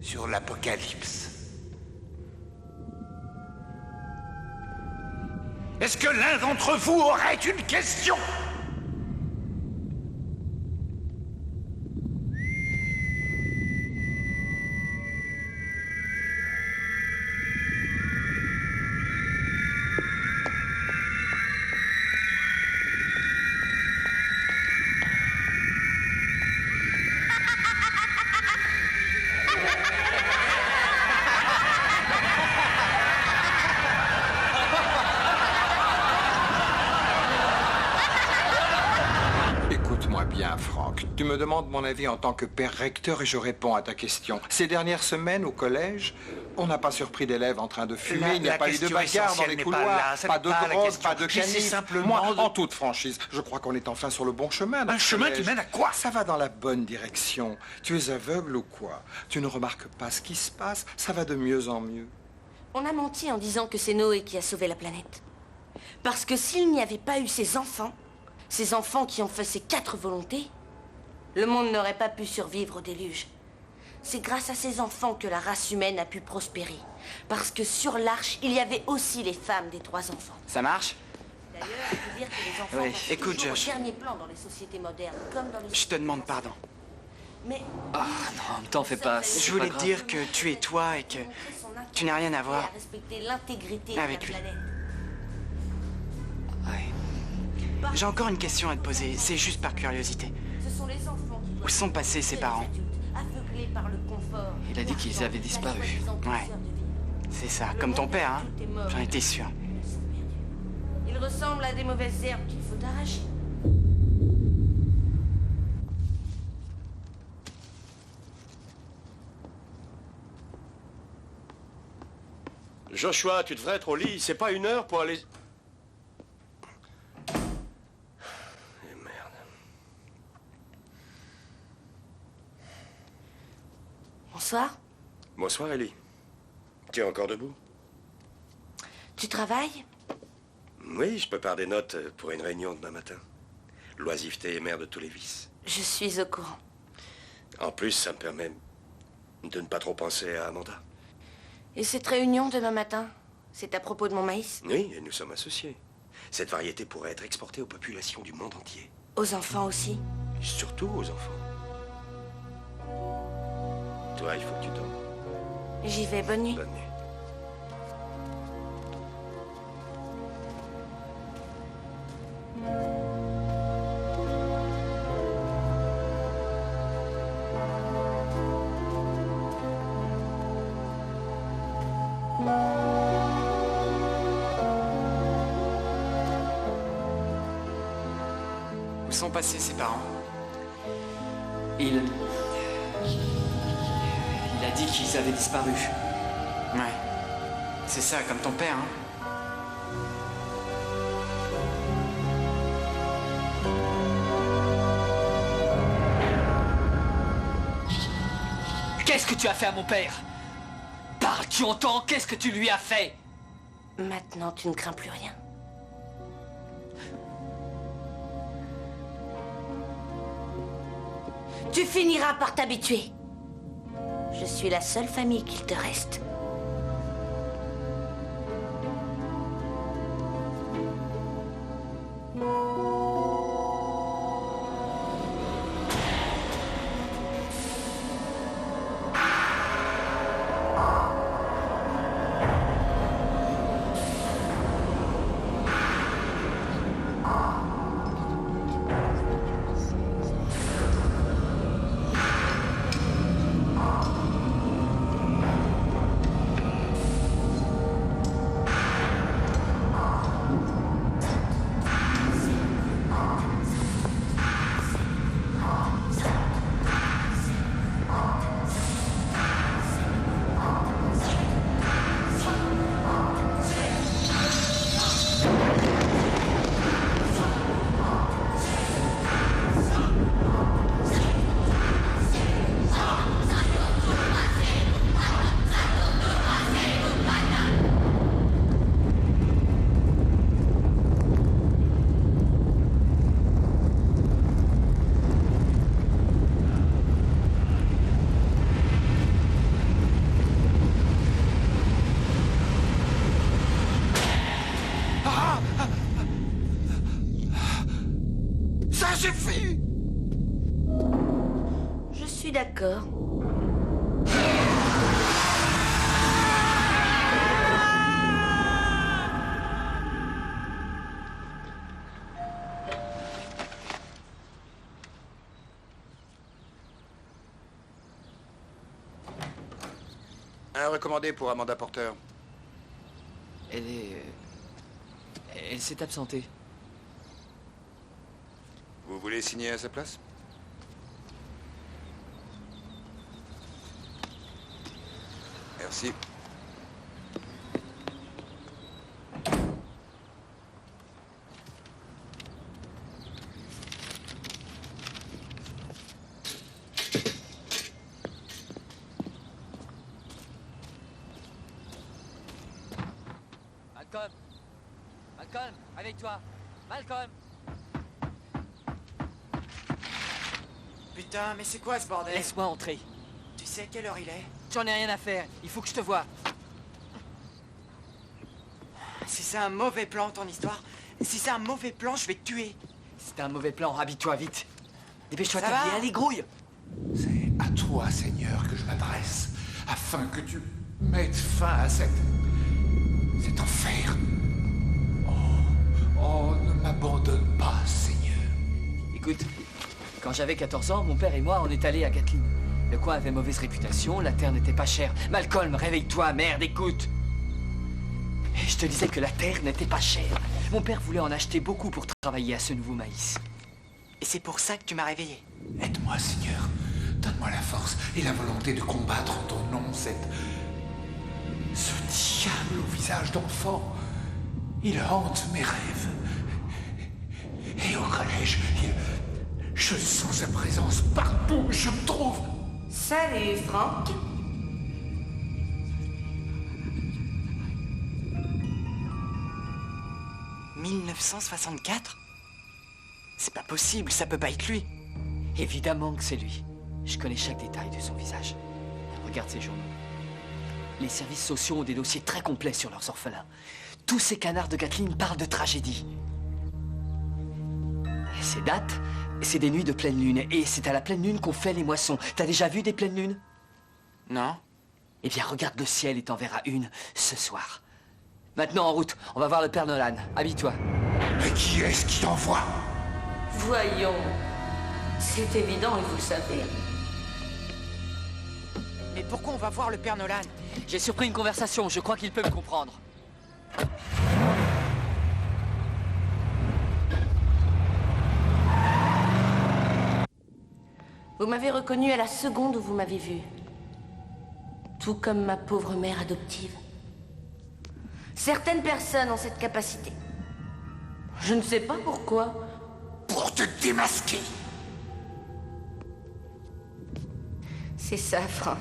sur l'Apocalypse. Est-ce que l'un d'entre vous aurait une question ? Tu me demandes mon avis en tant que père recteur et je réponds à ta question. Ces dernières semaines au collège, on n'a pas surpris d'élèves en train de fumer, il n'y a pas eu de bagarre dans les couloirs, pas de drogue, pas de canif. Moi, en toute franchise, je crois qu'on est enfin sur le bon chemin. Un chemin qui mène à quoi? Ça va dans la bonne direction. Tu es aveugle ou quoi? Tu ne remarques pas ce qui se passe? Ça va de mieux en mieux. On a menti en disant que c'est Noé qui a sauvé la planète. Parce que s'il n'y avait pas eu ces enfants qui ont fait ces 4 volontés, le monde n'aurait pas pu survivre au déluge. C'est grâce à ces enfants que la race humaine a pu prospérer. Parce que sur l'arche, il y avait aussi les femmes des 3 enfants. Ça marche? D'ailleurs, il faut dire que les enfants passent Écoute, toujours Josh. au dernier plan dans les sociétés modernes, comme dans les... Je te demande pardon. Mais... Ah non, t'en fais pas. Je voulais te dire que tu es toi et que tu n'as rien à voir respecter l'intégrité avec de lui. la planète. J'ai encore une question à te poser, c'est juste par curiosité. Ce sont les enfants qui Où sont passés ses parents? aveuglés par le confort. Il a dit qu'ils avaient disparu. Ouais, c'est ça, comme ton père, hein? J'en étais sûr. Ils ressemblent à des mauvaises herbes qu'il faut arracher. Joshua, tu devrais être au lit. C'est pas une heure pour aller... Bonsoir. Bonsoir, Ellie. Tu es encore debout? Tu travailles? Oui, je prépare des notes pour une réunion demain matin. L'oisiveté est mère de tous les vices. Je suis au courant. En plus, ça me permet de ne pas trop penser à Amanda. Et cette réunion demain matin, c'est à propos de mon maïs? Oui, et nous sommes associés. Cette variété pourrait être exportée aux populations du monde entier. Aux enfants aussi? Surtout aux enfants. Toi, il faut que tu dormes. J'y vais, bonne nuit. Bonne nuit. Où sont passés ses parents? Il a dit qu'ils avaient disparu. Ouais, c'est ça, comme ton père, hein? Qu'est-ce que tu as fait à mon père? Parle, tu entends? Qu'est-ce que tu lui as fait? Maintenant, tu ne crains plus rien. Tu finiras par t'habituer. Je suis la seule famille qu'il te reste. Ça suffit! Je suis d'accord. Un recommandé pour Amanda Porter. Elle s'est absentée. Vous voulez signer à sa place? Malcolm. Malcolm, réveille-toi. Malcolm. Putain, mais c'est quoi ce bordel? Laisse-moi entrer. Tu sais à quelle heure il est? J'en ai rien à faire. Il faut que je te voie. Si c'est un mauvais plan, ton histoire, si c'est un mauvais plan, je vais te tuer. C'est un mauvais plan, habille-toi vite. Dépêche-toi de Ça va? t'habiller, allez, grouille. C'est à toi, Seigneur, que je m'adresse, afin que tu mettes fin à cet enfer. Oh, ne m'abandonne pas, Seigneur. Écoute, quand j'avais 14 ans, mon père et moi, on est allés à Gatlin. Le coin avait mauvaise réputation, la terre n'était pas chère. Malcolm, réveille-toi, merde, écoute. Et je te disais que la terre n'était pas chère. Mon père voulait en acheter beaucoup pour travailler à ce nouveau maïs. Et c'est pour ça que tu m'as réveillé. Aide-moi, Seigneur. Donne-moi la force et la volonté de combattre en ton nom ce diable au visage d'enfant. Il hante mes rêves. Et au collège, je sens sa présence partout où je me trouve. Salut, Franck. « 1964 ? C'est pas possible, ça peut pas être lui. » Évidemment que c'est lui. Je connais chaque détail de son visage. Regarde ces journaux. Les services sociaux ont des dossiers très complets sur leurs orphelins. Tous ces canards de Gatlin parlent de tragédie. Et ces dates, c'est des nuits de pleine lune. Et c'est à la pleine lune qu'on fait les moissons. T'as déjà vu des pleines lunes? Non. Eh bien, regarde le ciel et t'en verras une ce soir. Maintenant, en route, on va voir le Père Nolan. Habille-toi. Mais qui est-ce qui t'envoie? Voyons. C'est évident et vous le savez. Mais pourquoi on va voir le Père Nolan? J'ai surpris une conversation, je crois qu'il peut me comprendre. Vous m'avez reconnu à la seconde où vous m'avez vu. Tout comme ma pauvre mère adoptive. Certaines personnes ont cette capacité. Je ne sais pas pourquoi. Pour te démasquer. C'est ça, Franck.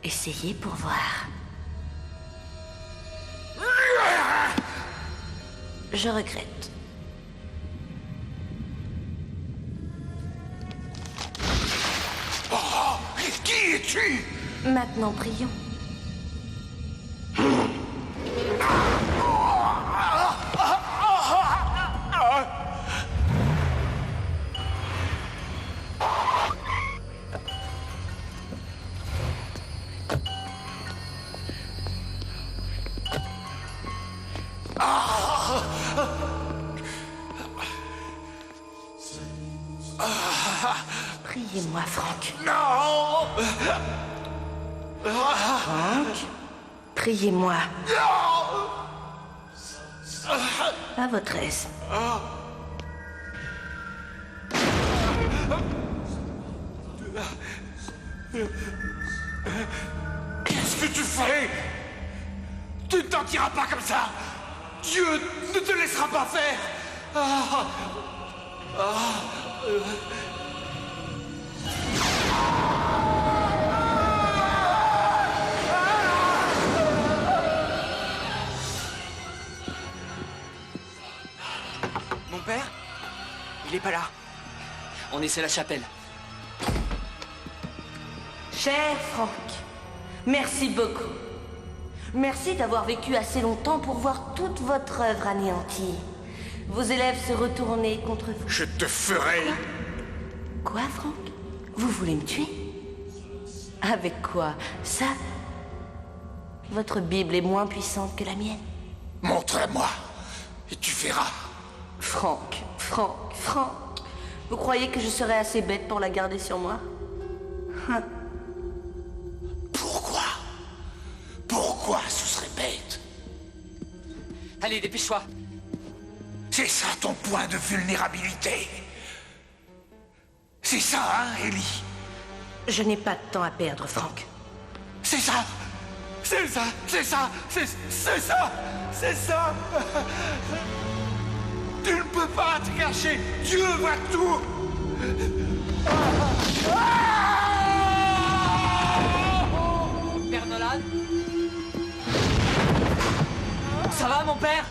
Essayez pour voir. Je regrette. Oh, qui es-tu? Maintenant, prions. Priez-moi, Franck. Non! Franck, priez-moi. À votre aise. Qu'est-ce que tu fais? Tu ne t'en tireras pas comme ça. Dieu ne te laissera pas faire. Mon père? Il est pas là. On essaie la chapelle. Cher Franck, merci beaucoup. Merci d'avoir vécu assez longtemps pour voir toute votre œuvre anéantie. Vos élèves se retourner contre vous. Je te ferai... Quoi, Franck? Vous voulez me tuer? Avec quoi? Ça? Votre Bible est moins puissante que la mienne. Montre-moi, et tu verras. Franck, vous croyez que je serais assez bête pour la garder sur moi? Hein? Pourquoi ce serait bête? Allez, dépêche-toi. C'est ça ton point de vulnérabilité. C'est ça, hein, Ellie? Je n'ai pas de temps à perdre, Franck. C'est ça. C'est ça. Tu ne peux pas te cacher. Dieu voit tout. Père Nolan? Ça va, mon père?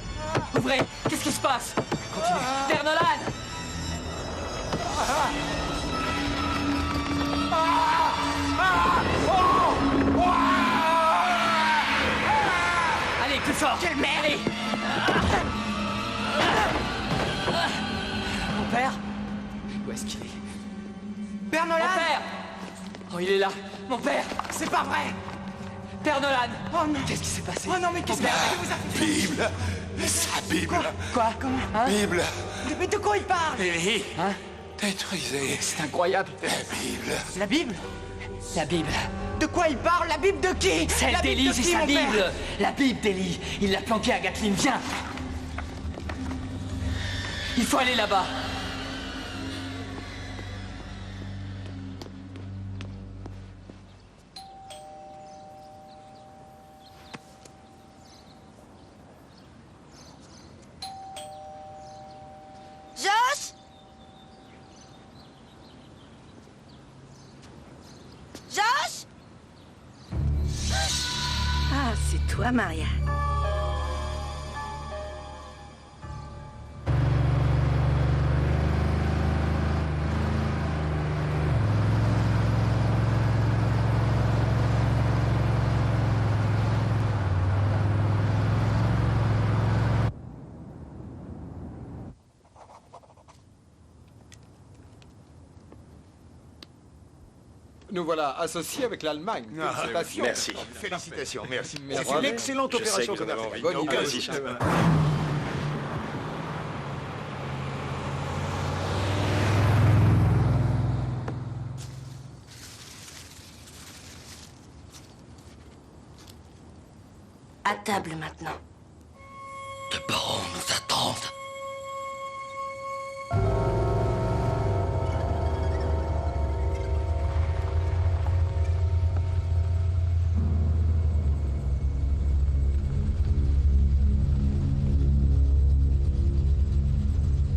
Ouvrez. Qu'est-ce qui se passe? Continuez. Père Nolan! Allez, plus fort! Quelle merde! Allez. Mon père? Où est-ce qu'il est? Père Nolan! Mon père! Oh, il est là! Mon père! C'est pas vrai! Père Nolan! Oh non! Qu'est-ce qui s'est passé? Oh non, mais qu'est-ce que vous avez fait? Bible. Sa Bible. Quoi? Comment? Hein? Bible. Mais de quoi il parle? Ellie. Hein? Détruisez. C'est incroyable. La Bible. La Bible? La Bible. De quoi il parle? La Bible de qui? Celle La Bible d'Ellie, de c'est qui, sa mon père? Bible. La Bible d'Ellie. Il l'a planquée à Gatlin. Viens. Il faut aller là-bas. Josh? Josh? Ah, c'est toi, Maria. Nous voilà associés avec l'Allemagne. Félicitations. Merci. Félicitations, merci. Merci. C'est une excellente Je sais opération que vous en avez envie. commerciale. Bonne Aucun idée. souci. À table maintenant. Tes parents nous attendent.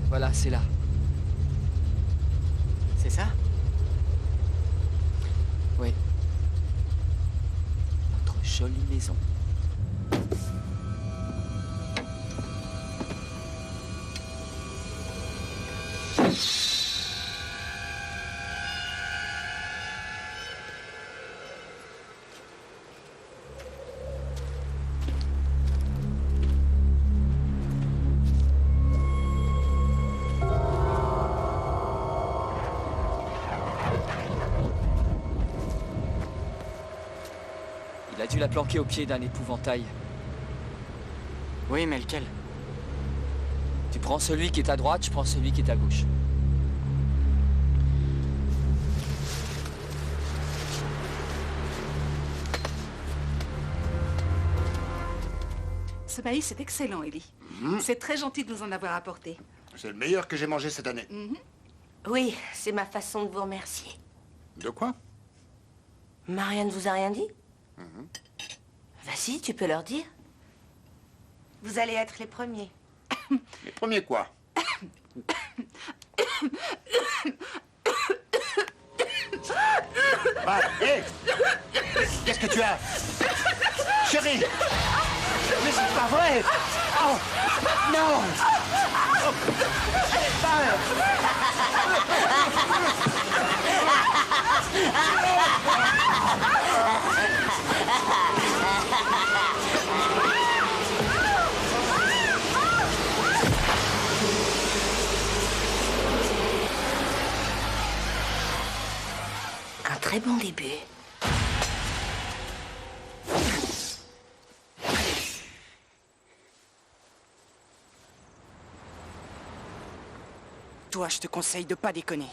Voilà, c'est là. C'est ça? Oui. Notre jolie maison. Il a dû la planquer au pied d'un épouvantail. Oui, mais lequel? Tu prends celui qui est à droite, je prends celui qui est à gauche. Ce maïs est excellent, Ellie. C'est très gentil de nous en avoir apporté. C'est le meilleur que j'ai mangé cette année. Oui, c'est ma façon de vous remercier. De quoi? Maria ne vous a rien dit? Vas-y, tu peux leur dire. Vous allez être les premiers. Les premiers quoi? Ah, hé! Qu'est-ce que tu as? Chérie! Mais c'est pas vrai! Oh! Non! Oh! Un très bon début. Toi, je te conseille de pas déconner.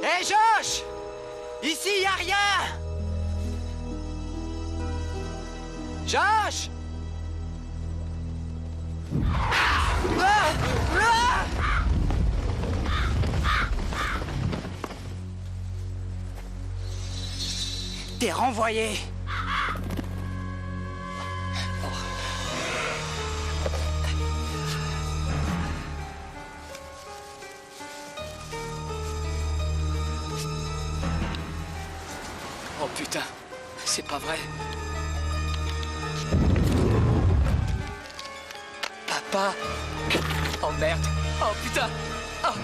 Hé, Josh! Ici, y a rien! Josh! T'es renvoyé. Oh putain, c'est pas vrai. Papa. Oh merde. Oh putain. Oh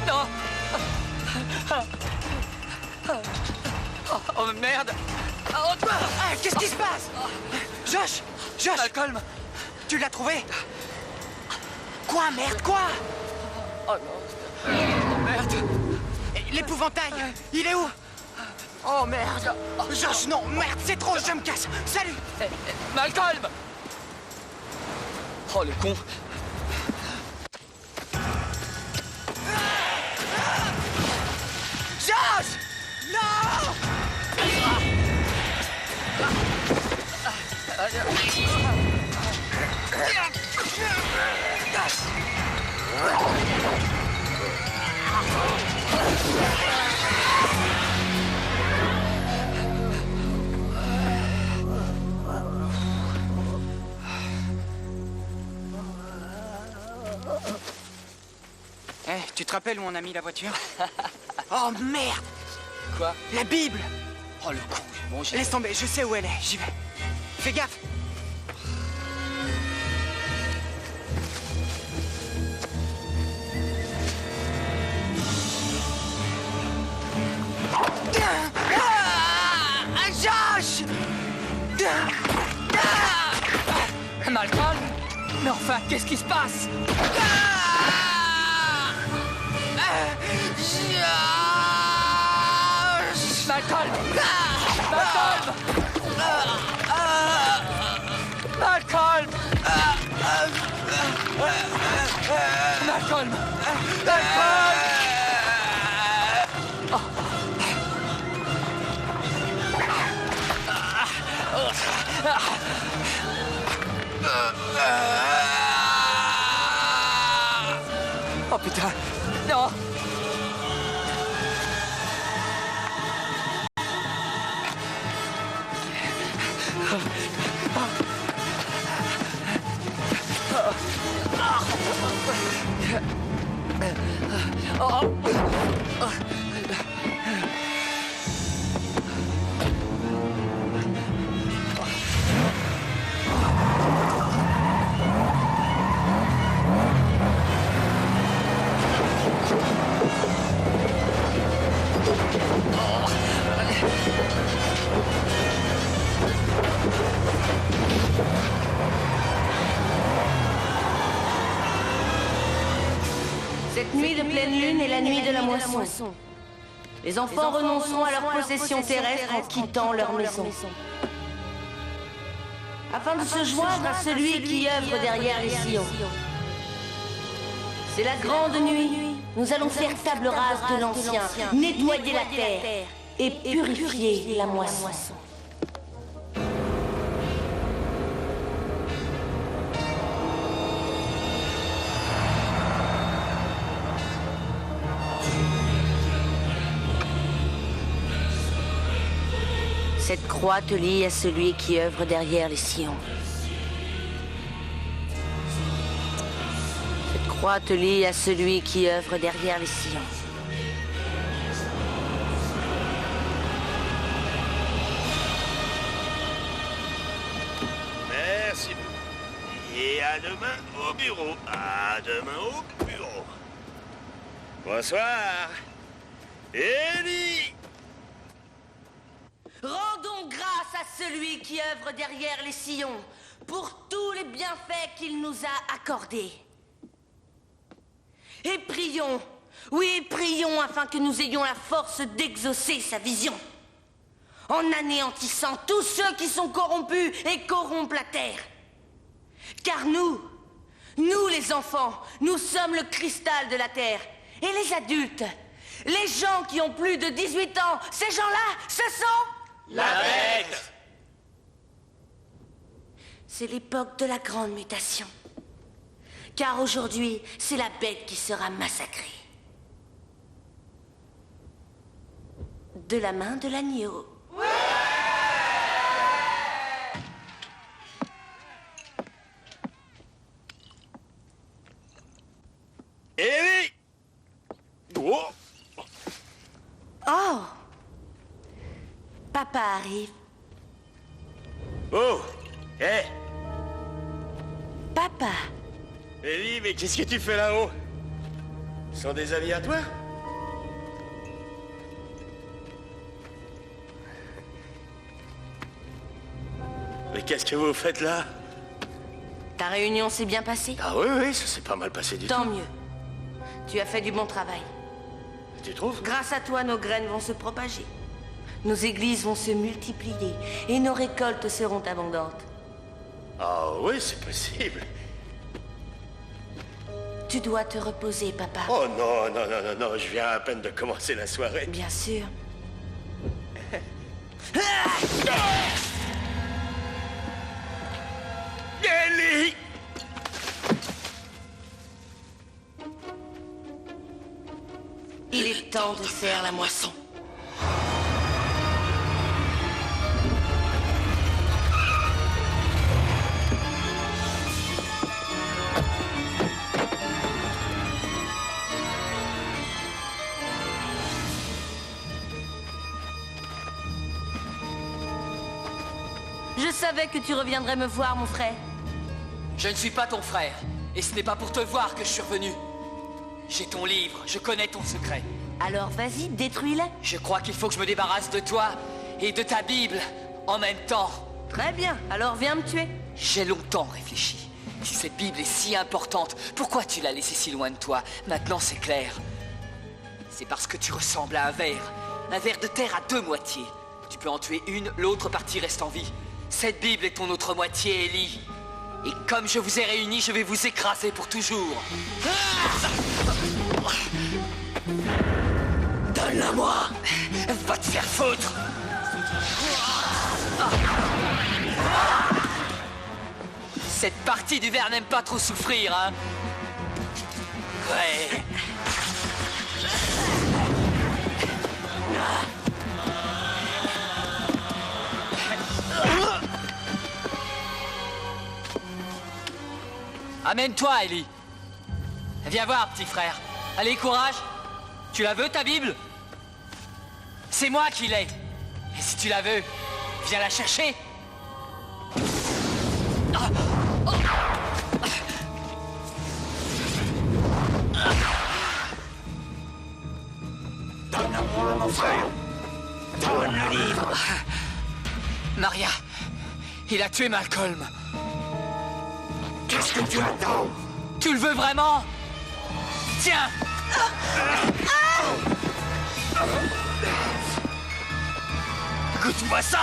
non. Oh merde. Oh, qu'est-ce qui se passe? Josh! Josh! Malcolm! Tu l'as trouvé? Quoi, merde, quoi? Oh non. Oh merde. L'épouvantail, il est où? Oh merde! Josh, non, merde, c'est trop, je me casse! Salut! Malcolm! Oh le con! Josh! Non! Tu te rappelles où on a mis la voiture? Oh merde! Quoi? La Bible! Oh le con, bon, laisse tomber, je sais où elle est, j'y vais. Fais gaffe! Josh! Malcolm? Mais enfin, qu'est-ce qui se passe? Malcolm! Malcolm! Malcolm! Malcolm! Malcolm! Oh putain! Non! Cette nuit de pleine lune est la nuit de la moisson. Les enfants renonceront à leur possession terrestre en quittant leur maison. Afin de se joindre à celui qui œuvre derrière les sillons. C'est la grande nuit. Nous allons faire table rase de l'ancien, nettoyer la terre et purifier la moisson. Cette croix te lie à celui qui œuvre derrière les sillons. Cette croix te lie à celui qui œuvre derrière les sillons. Merci beaucoup. Et à demain au bureau. À demain au bureau. Bonsoir. Ellie! Rendons grâce à celui qui œuvre derrière les sillons pour tous les bienfaits qu'il nous a accordés. Et prions, oui, prions afin que nous ayons la force d'exaucer sa vision, en anéantissant tous ceux qui sont corrompus et corrompent la terre. Car nous les enfants, nous sommes le cristal de la terre. Et les adultes, les gens qui ont plus de 18 ans, ces gens-là, ce sont... La bête! C'est l'époque de la grande mutation. Car aujourd'hui, c'est la bête qui sera massacrée. De la main de l'agneau. Ouais! Oh! Oh! Papa arrive. Oh! Hé! Papa! Ellie, mais qu'est-ce que tu fais là-haut? Ce sont des amis à toi? Mais qu'est-ce que vous faites là? Ta réunion s'est bien passée? Ah oui, oui, ça s'est pas mal passé du tout. Tant mieux. Tu as fait du bon travail. Tu trouves? Grâce à toi, nos graines vont se propager. Nos églises vont se multiplier et nos récoltes seront abondantes. Ah oui, c'est possible. Tu dois te reposer, papa. Oh non, non, non, non, non, je viens à peine de commencer la soirée. Bien sûr. Ellie! Il est temps de faire la moisson. Je savais que tu reviendrais me voir, mon frère. Je ne suis pas ton frère, et ce n'est pas pour te voir que je suis revenu. J'ai ton livre, je connais ton secret. Alors vas-y, détruis-le. Je crois qu'il faut que je me débarrasse de toi et de ta Bible en même temps. Très bien, alors viens me tuer. J'ai longtemps réfléchi. Si cette Bible est si importante, pourquoi tu l'as laissée si loin de toi? Maintenant c'est clair. C'est parce que tu ressembles à un ver de terre à deux moitiés. Tu peux en tuer une, l'autre partie reste en vie. Cette Bible est ton autre moitié, Ellie. Et comme je vous ai réunis, je vais vous écraser pour toujours. Donne-la-moi. Va te faire foutre. Cette partie du ver n'aime pas trop souffrir, hein? Ouais. Amène-toi, Ellie. Viens voir, petit frère. Allez, courage. Tu la veux, ta Bible? C'est moi qui l'ai. Et si tu la veux, viens la chercher. Donne-moi, mon frère. Donne le livre. Maria, il a tué Malcolm. Qu'est-ce que tu attends? Tu le veux vraiment? Tiens! Goûte-moi ça!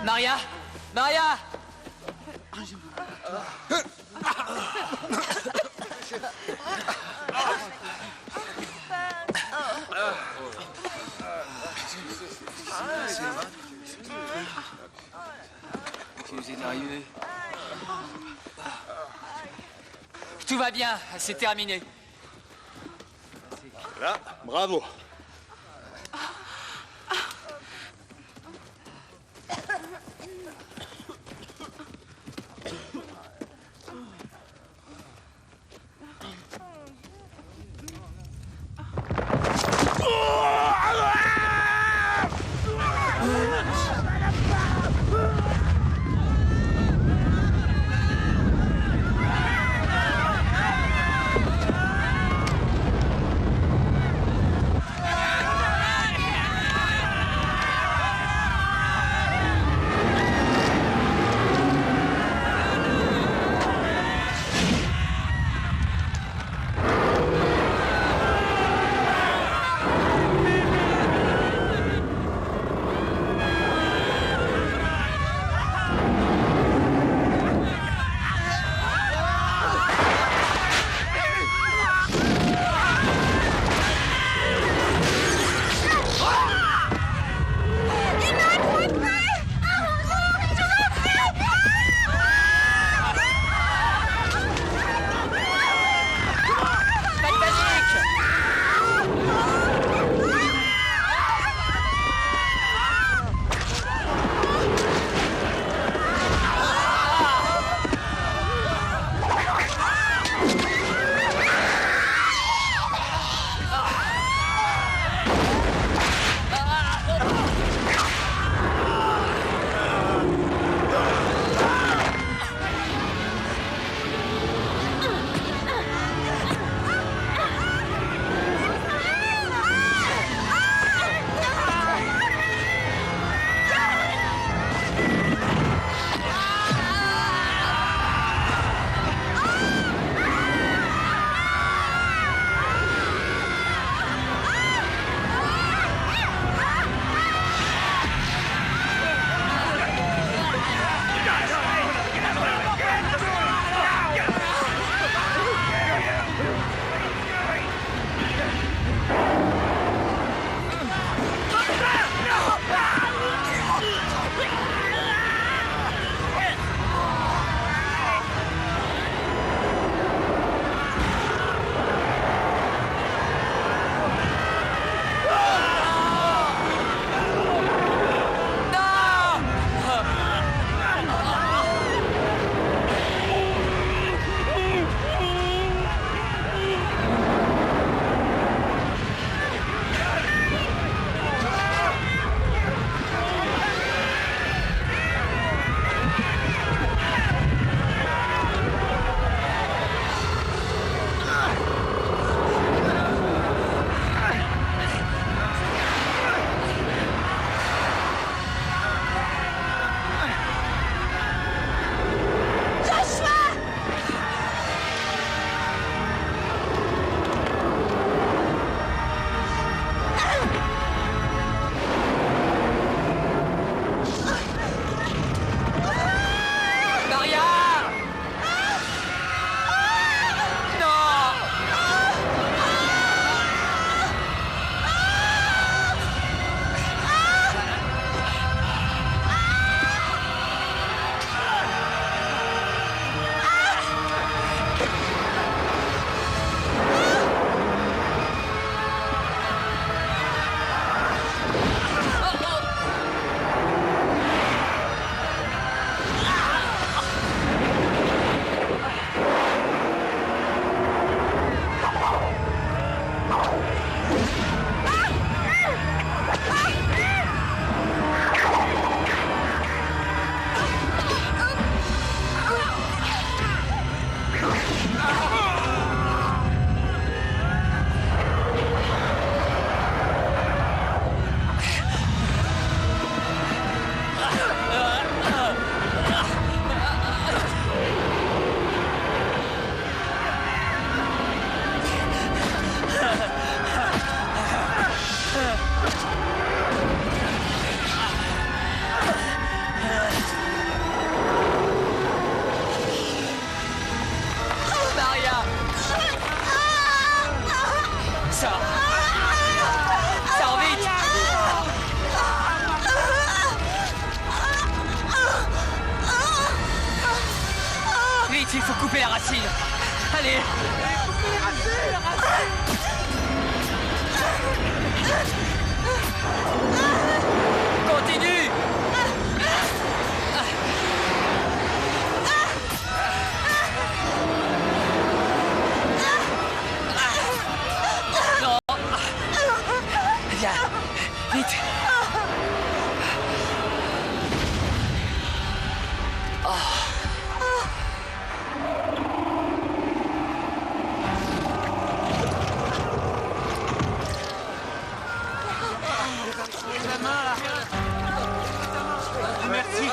Maria! Maria! Qu'est-ce qui nous est arrivé? Tout va bien, c'est terminé. Là, bravo. Vite, il faut couper la racine. Allez. Continue. Non. Viens, vite. Merci.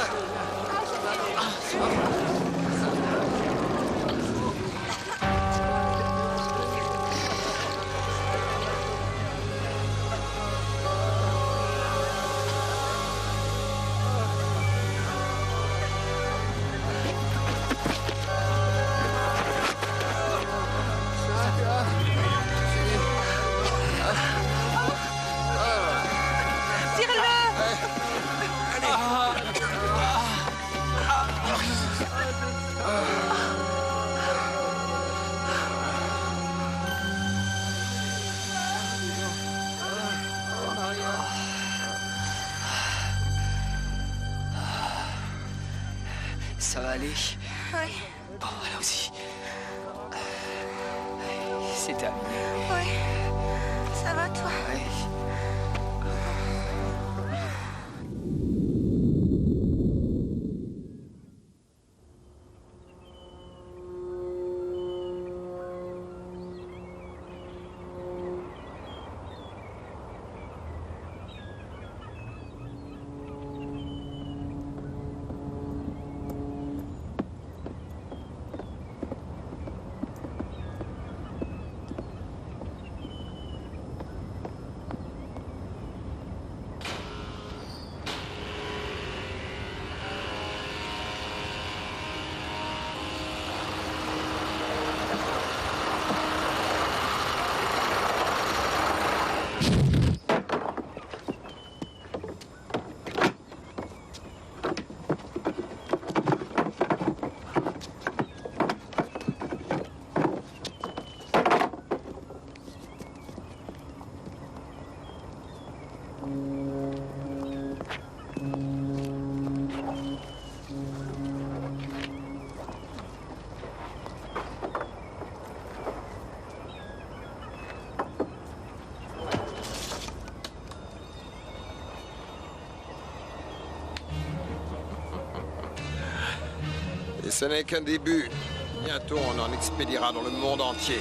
Ça va aller? Oui. Bon, allons-y. C'est terminé. Oui. Ça va, toi? Oui. Et ce n'est qu'un début. Bientôt, on en expédiera dans le monde entier.